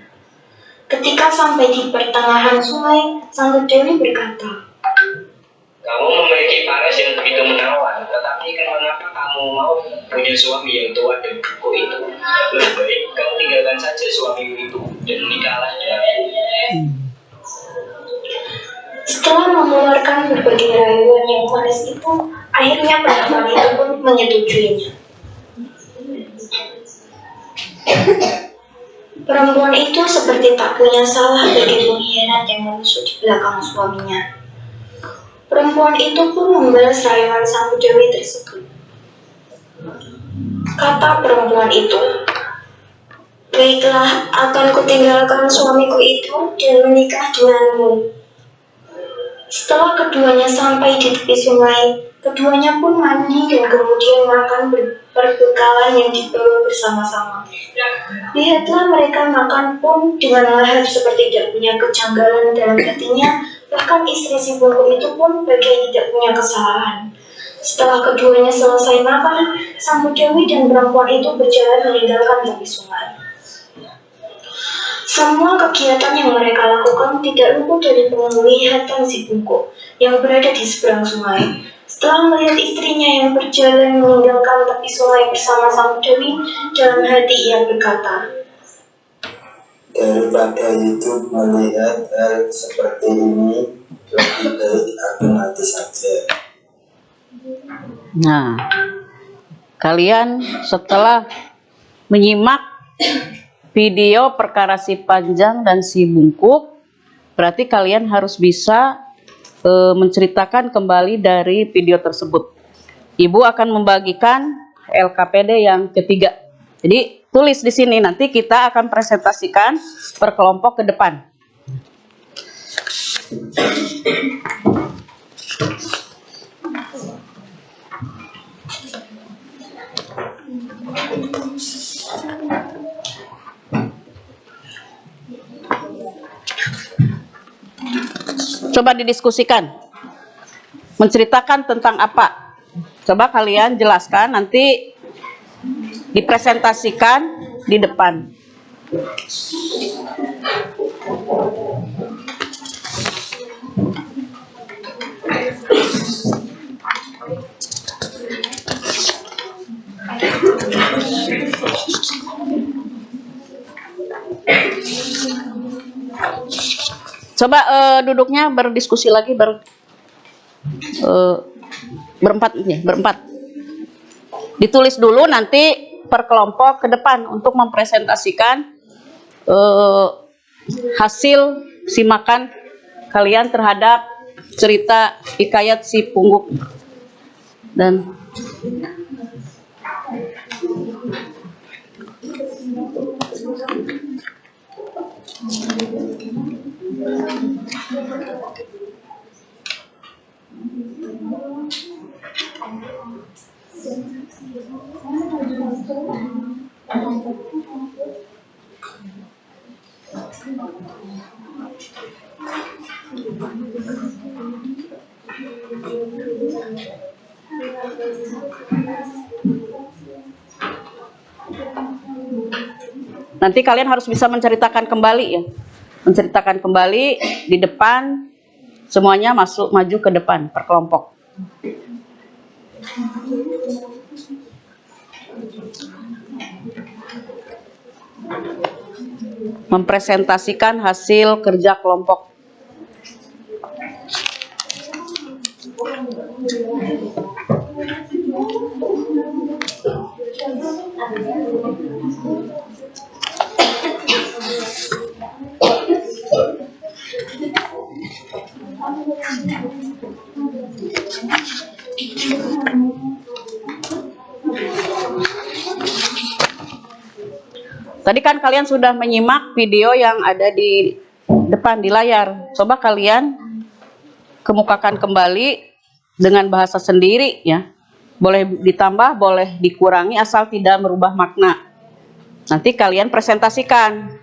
Ketika sampai di pertengahan sungai, sang bedawi berkata, Kamu memiliki paras yang begitu menawan, tetapi mengapa kamu mau punya suami yang tua dan kuku itu? Lebih baik kamu tinggalkan saja suamimu itu dan menikahlah denganku. Setelah mengeluarkan berbagai rayuan yang manis itu, akhirnya perempuan itu pun menyetujuinya. Perempuan itu seperti tak punya salah bagi pengkhianat yang menusuk di belakang suaminya. Perempuan itu pun membalas rayuan sang bedawi tersebut. Kata perempuan itu, baiklah, akan kutinggalkan suamiku itu dan menikah denganmu. Setelah keduanya sampai di tepi sungai, keduanya pun mandi dan kemudian makan perbekalan yang dibawa bersama-sama. Lihatlah mereka makan pun dengan lahap seperti tidak punya kejanggalan dalam hatinya, bahkan istri si bungkuk itu pun bagai tidak punya kesalahan. Setelah keduanya selesai makan, sang bedawi dan perempuan itu berjalan meninggalkan tepi sungai. Semua kegiatan yang mereka lakukan tidak luput dari penglihatan si bungkuk yang berada di seberang sungai. Setelah melihat istrinya yang berjalan meninggalkan tepi sungai bersama sang bedawi, dalam hati ia berkata, Daripada hidup melihat hal seperti ini, lebih baik aku mati saja. Nah, kalian setelah menyimak video perkara si Panjang dan si Bungkuk, berarti kalian harus bisa menceritakan kembali dari video tersebut. Ibu akan membagikan LKPD yang ketiga. Jadi tulis di sini, nanti kita akan presentasikan per kelompok ke depan. Coba didiskusikan. Menceritakan tentang apa? Coba kalian jelaskan, nanti dipresentasikan di depan. Coba duduknya berdiskusi lagi berempat ya, berempat. Ditulis dulu nanti per kelompok ke depan untuk mempresentasikan hasil simakan kalian terhadap cerita hikayat si Pungguk dan Nanti kalian harus bisa menceritakan kembali ya. Menceritakan kembali di depan, semuanya maju ke depan per kelompok. Mempresentasikan hasil kerja kelompok. Tadi kan kalian sudah menyimak video yang ada di depan di layar. Coba kalian kemukakan kembali dengan bahasa sendiri ya. Boleh ditambah, boleh dikurangi asal tidak merubah makna. Nanti kalian presentasikan.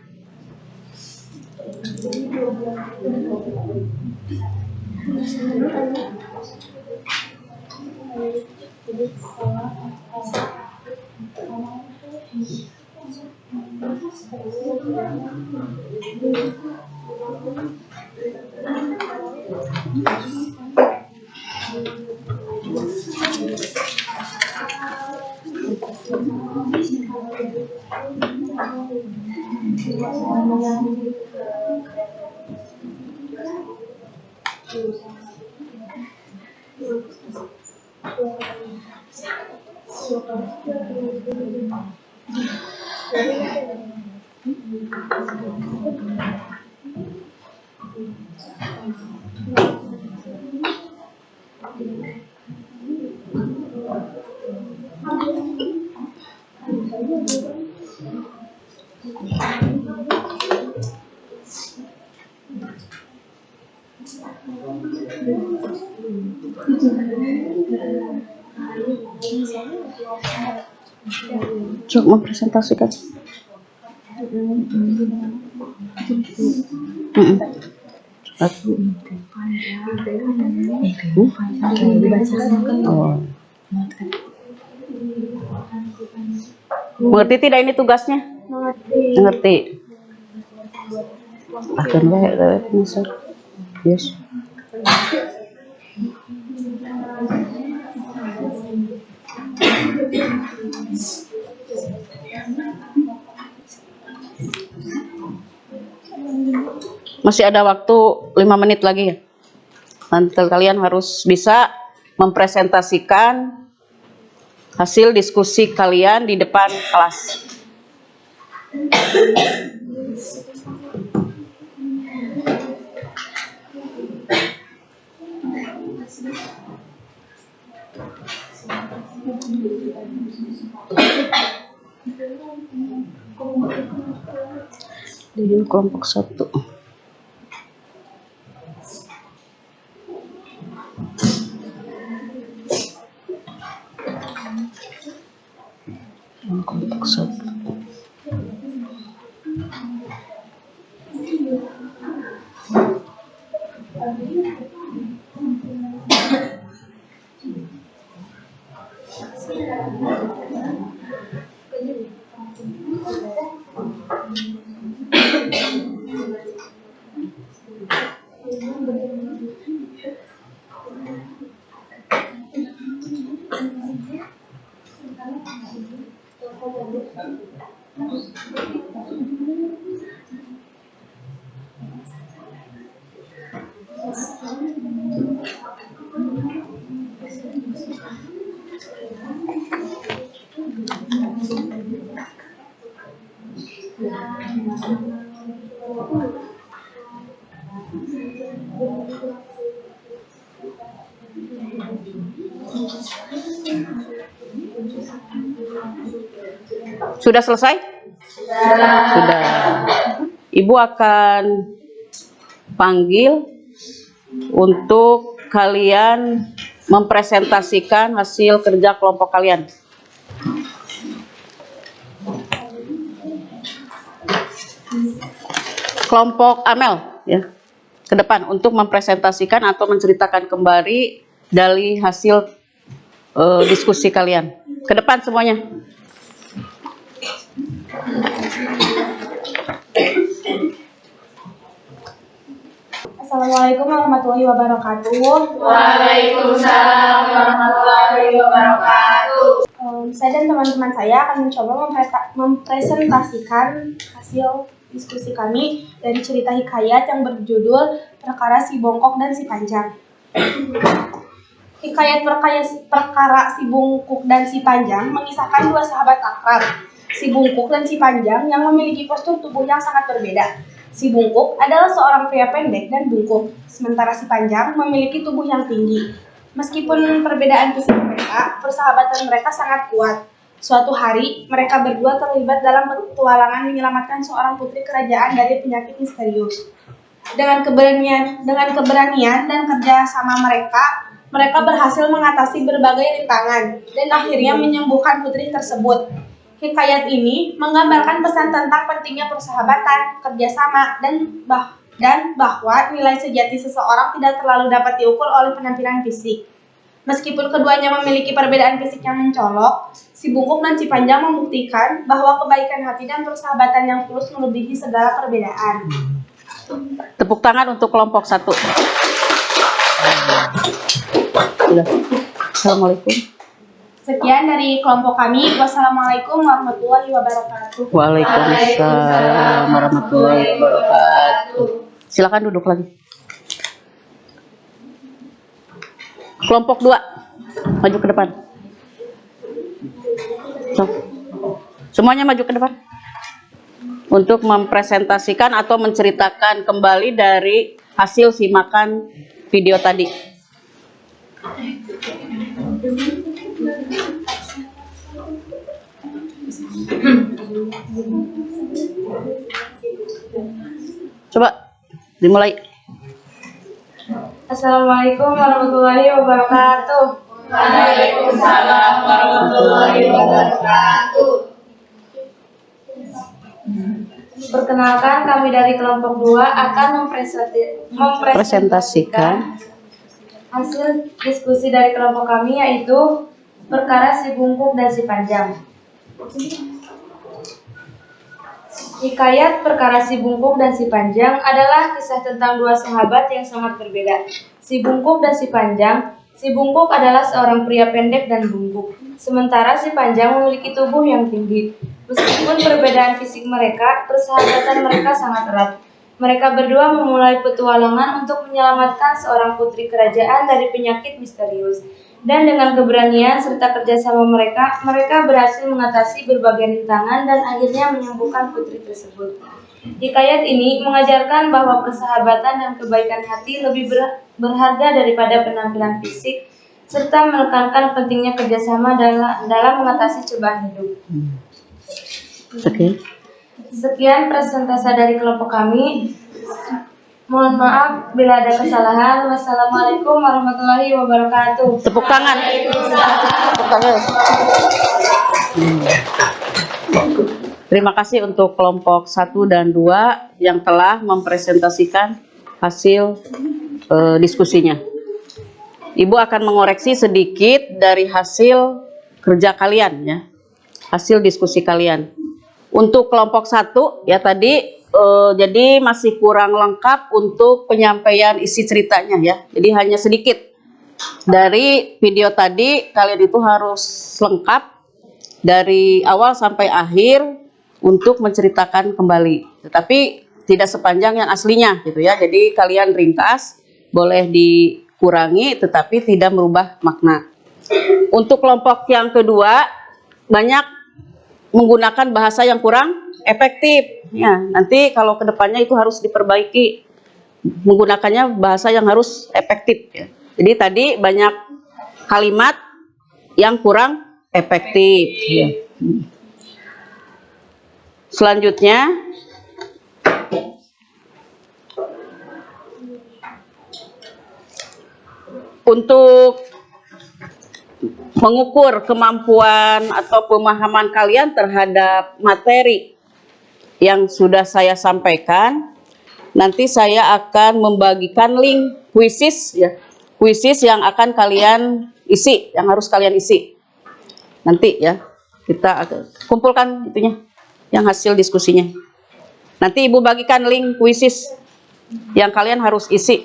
Coba mempresentasikan. Mengerti tidak ini tugasnya? Mengerti. Akhirnya yes. Masih ada waktu 5 menit lagi ya. Nanti kalian harus bisa mempresentasikan hasil diskusi kalian di depan kelas. Di kelompok 1. Kelompok 1. Sudah selesai? Sudah. Ibu akan panggil untuk kalian mempresentasikan hasil kerja kelompok kalian. Kelompok Amel ya, ke depan untuk mempresentasikan atau menceritakan kembali dari hasil diskusi kalian. Ke depan semuanya. Assalamualaikum warahmatullahi wabarakatuh. Waalaikumsalam warahmatullahi wabarakatuh. Saya dan teman-teman saya akan mencoba mempresentasikan hasil diskusi kami dari cerita hikayat yang berjudul Perkara Si Bongkok dan Si Panjang. Hikayat perkara Si Bungkuk dan Si Panjang mengisahkan dua sahabat akrab, Si Bungkuk dan Si Panjang, yang memiliki postur tubuh yang sangat berbeda. Si Bungkuk adalah seorang pria pendek dan bungkuk, sementara Si Panjang memiliki tubuh yang tinggi. Meskipun perbedaan fisik mereka, persahabatan mereka sangat kuat. Suatu hari, mereka berdua terlibat dalam petualangan menyelamatkan seorang putri kerajaan dari penyakit misterius. Dengan keberanian dan kerja sama mereka berhasil mengatasi berbagai rintangan dan akhirnya menyembuhkan putri tersebut. Hikayat ini menggambarkan pesan tentang pentingnya persahabatan, kerjasama, dan bahwa nilai sejati seseorang tidak terlalu dapat diukur oleh penampilan fisik. Meskipun keduanya memiliki perbedaan fisik yang mencolok, Si Bungkuk dan Si Panjang membuktikan bahwa kebaikan hati dan persahabatan yang tulus melebihi segala perbedaan. Tepuk tangan untuk kelompok 1. Assalamualaikum. Sekian dari kelompok kami. Wassalamualaikum warahmatullahi wabarakatuh. Waalaikumsalam warahmatullahi wabarakatuh. Silakan duduk lagi. Kelompok 2, maju ke depan. Semuanya maju ke depan. Untuk mempresentasikan atau menceritakan kembali dari hasil simakan video tadi. Coba dimulai. Assalamualaikum warahmatullahi wabarakatuh. Waalaikumsalam warahmatullahi wabarakatuh. Perkenalkan, kami dari kelompok 2 akan Presentasikan hasil diskusi dari kelompok kami, yaitu perkara Si Bungkuk dan Si Panjang. Hikayat perkara Si Bungkuk dan Si Panjang adalah kisah tentang dua sahabat yang sangat berbeda, Si Bungkuk dan Si Panjang. Si Bungkuk adalah seorang pria pendek dan bungkuk, sementara Si Panjang memiliki tubuh yang tinggi. Meskipun perbedaan fisik mereka, persahabatan mereka sangat erat. Mereka berdua memulai petualangan untuk menyelamatkan seorang putri kerajaan dari penyakit misterius. Dan dengan keberanian serta kerjasama mereka berhasil mengatasi berbagai rintangan dan akhirnya menyembuhkan putri tersebut. Hikayat ini mengajarkan bahwa persahabatan dan kebaikan hati lebih berharga daripada penampilan fisik, serta menekankan pentingnya kerjasama dalam mengatasi cobaan hidup. Oke. Sekian presentasi dari kelompok kami. Mohon maaf bila ada kesalahan. Wassalamualaikum warahmatullahi wabarakatuh. Tepuk tangan. Tepuk tangan. Terima kasih untuk kelompok 1 dan 2 yang telah mempresentasikan hasil diskusinya. Ibu akan mengoreksi sedikit dari hasil kerja kalian ya. Hasil diskusi kalian. Untuk kelompok 1 ya tadi jadi masih kurang lengkap untuk penyampaian isi ceritanya ya. Jadi hanya sedikit. Dari video tadi kalian itu harus lengkap dari awal sampai akhir untuk menceritakan kembali. Tetapi tidak sepanjang yang aslinya gitu ya. Jadi kalian ringkas, boleh dikurangi tetapi tidak merubah makna. Untuk kelompok yang kedua banyak menggunakan bahasa yang kurang efektif. Ya, nanti kalau kedepannya itu harus diperbaiki, menggunakannya bahasa yang harus efektif. Ya. Jadi tadi banyak kalimat yang kurang efektif. Ya. Selanjutnya, untuk mengukur kemampuan atau pemahaman kalian terhadap materi yang sudah saya sampaikan. Nanti saya akan membagikan link kuisis ya, kuisis yang akan kalian isi, yang harus kalian isi. Nanti ya, kita kumpulkan itunya, yang hasil diskusinya. Nanti Ibu bagikan link kuisis yang kalian harus isi.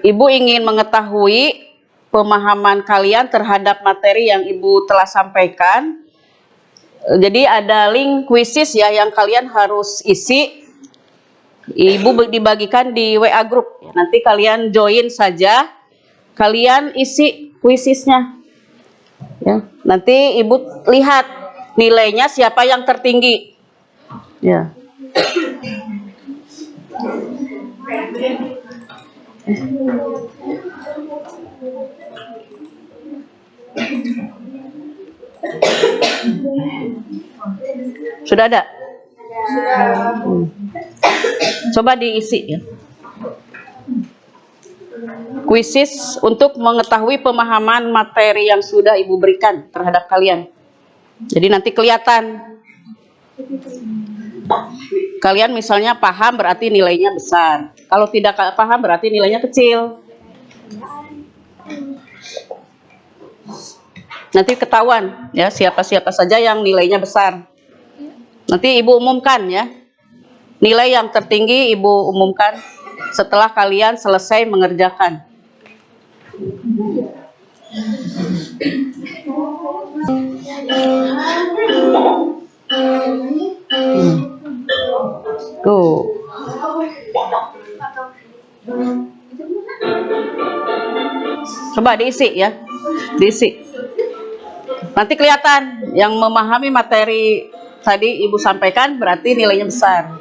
Ibu ingin mengetahui pemahaman kalian terhadap materi yang Ibu telah sampaikan. Jadi ada link kuisis ya yang kalian harus isi. Ibu dibagikan di WA group. Nanti kalian join saja. Kalian isi kuisisnya. Ya, nanti Ibu lihat nilainya siapa yang tertinggi. Ya. Sudah ada? Coba diisi ya. Kuisis untuk mengetahui pemahaman materi yang sudah Ibu berikan terhadap kalian. Jadi nanti kelihatan. Kalian misalnya paham berarti nilainya besar. Kalau tidak paham berarti nilainya kecil. Nanti ketahuan ya siapa-siapa saja yang nilainya besar. Nanti Ibu umumkan ya. Nilai yang tertinggi Ibu umumkan setelah kalian selesai mengerjakan. Tuh. Coba diisi ya. Diisi. Nanti kelihatan yang memahami materi tadi Ibu sampaikan berarti nilainya besar.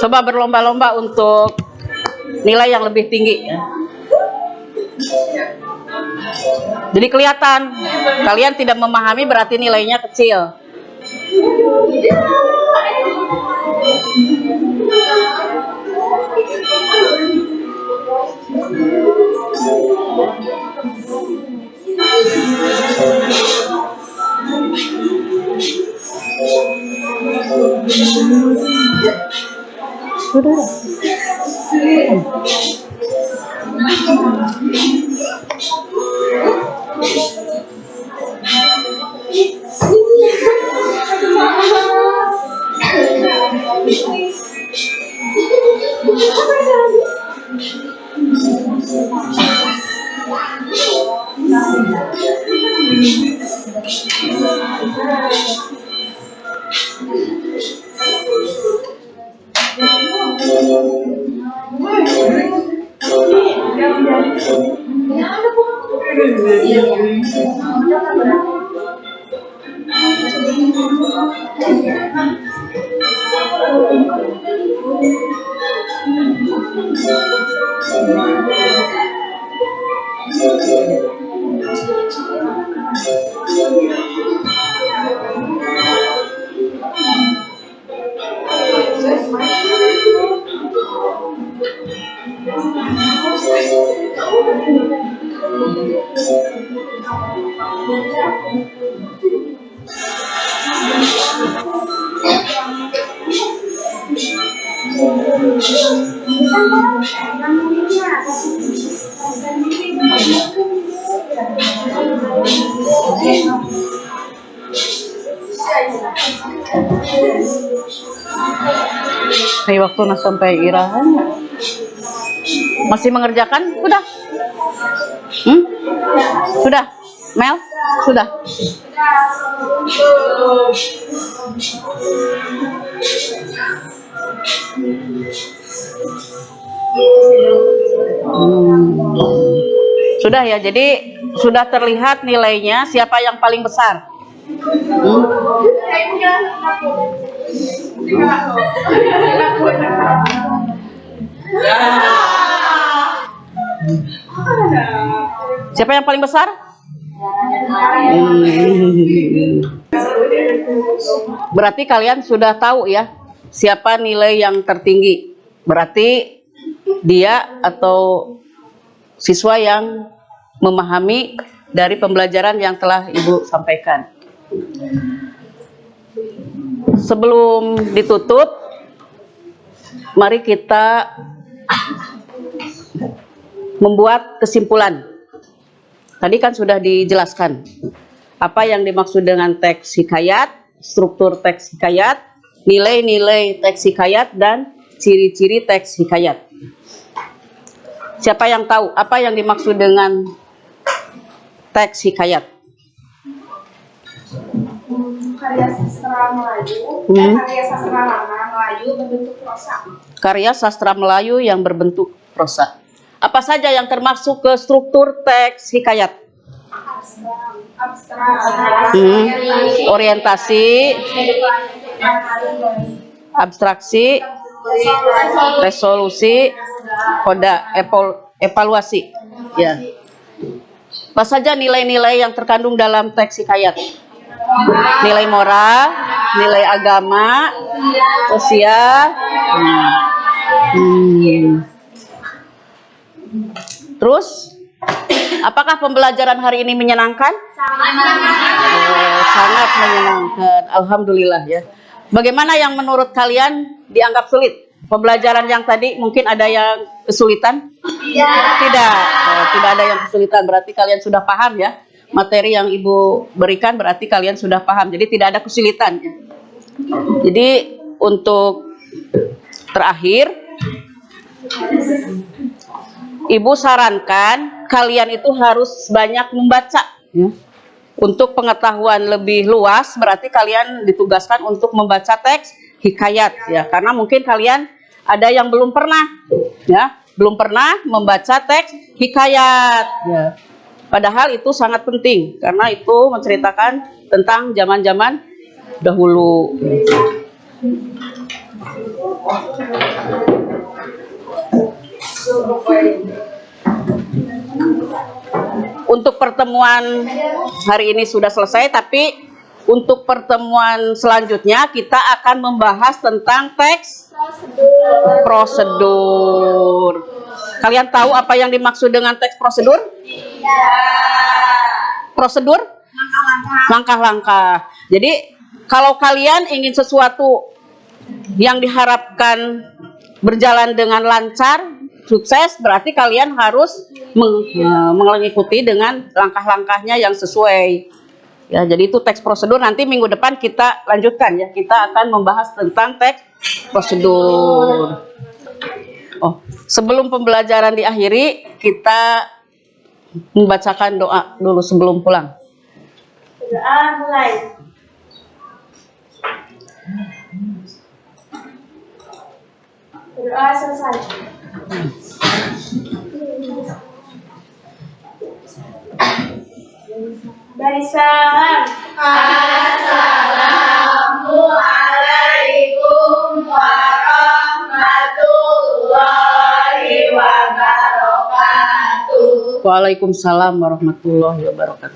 Coba berlomba-lomba untuk nilai yang lebih tinggi ya. Jadi kelihatan kalian tidak memahami berarti nilainya kecil. Ini waktu sampai irahan masih mengerjakan? Sudah? Sudah? Mel? Sudah? Sudah ya, jadi sudah terlihat nilainya siapa yang paling besar. Siapa yang paling besar? Berarti kalian sudah tahu ya siapa nilai yang tertinggi. Berarti dia atau siswa yang memahami dari pembelajaran yang telah Ibu sampaikan. Sebelum ditutup, mari kita membuat kesimpulan. Tadi kan sudah dijelaskan apa yang dimaksud dengan teks hikayat, struktur teks hikayat, nilai-nilai teks hikayat, dan ciri-ciri teks hikayat. Siapa yang tahu apa yang dimaksud dengan teks hikayat? Karya sastra Melayu, karya sastra Melayu berbentuk prosa. Karya sastra Melayu yang berbentuk prosa. Apa saja yang termasuk ke struktur teks hikayat? Orientasi, abstraksi, resolusi, koda, evaluasi. Ya. Apa saja nilai-nilai yang terkandung dalam teks hikayat? Nilai moral, nilai agama, sosial. Terus, apakah pembelajaran hari ini menyenangkan? Sangat menyenangkan. Alhamdulillah ya. Bagaimana yang menurut kalian dianggap sulit? Pembelajaran yang tadi mungkin ada yang kesulitan? Tidak. Tidak ada yang kesulitan. Berarti kalian sudah paham ya. Materi yang Ibu berikan berarti kalian sudah paham. Jadi tidak ada kesulitan ya. Jadi untuk terakhir, Ibu sarankan kalian itu harus banyak membaca ya. Untuk pengetahuan lebih luas berarti kalian ditugaskan untuk membaca teks hikayat ya. Karena mungkin kalian ada yang belum pernah ya, belum pernah membaca teks hikayat ya. Padahal itu sangat penting karena itu menceritakan tentang zaman-zaman dahulu. Untuk pertemuan hari ini sudah selesai, tapi untuk pertemuan selanjutnya kita akan membahas tentang teks prosedur. Kalian tahu apa yang dimaksud dengan teks prosedur? Prosedur? Langkah-langkah. Jadi kalau kalian ingin sesuatu yang diharapkan berjalan dengan lancar, sukses, berarti kalian harus mengikuti dengan langkah-langkahnya yang sesuai. Ya, jadi itu teks prosedur. Nanti minggu depan kita lanjutkan ya. Kita akan membahas tentang teks prosedur. Oh, sebelum pembelajaran diakhiri, kita membacakan doa dulu sebelum pulang. Doa mulai. Doa selesai. Baris salam. Assalamualaikum warahmatullahi wabarakatuh. Waalaikumsalam warahmatullahi wabarakatuh.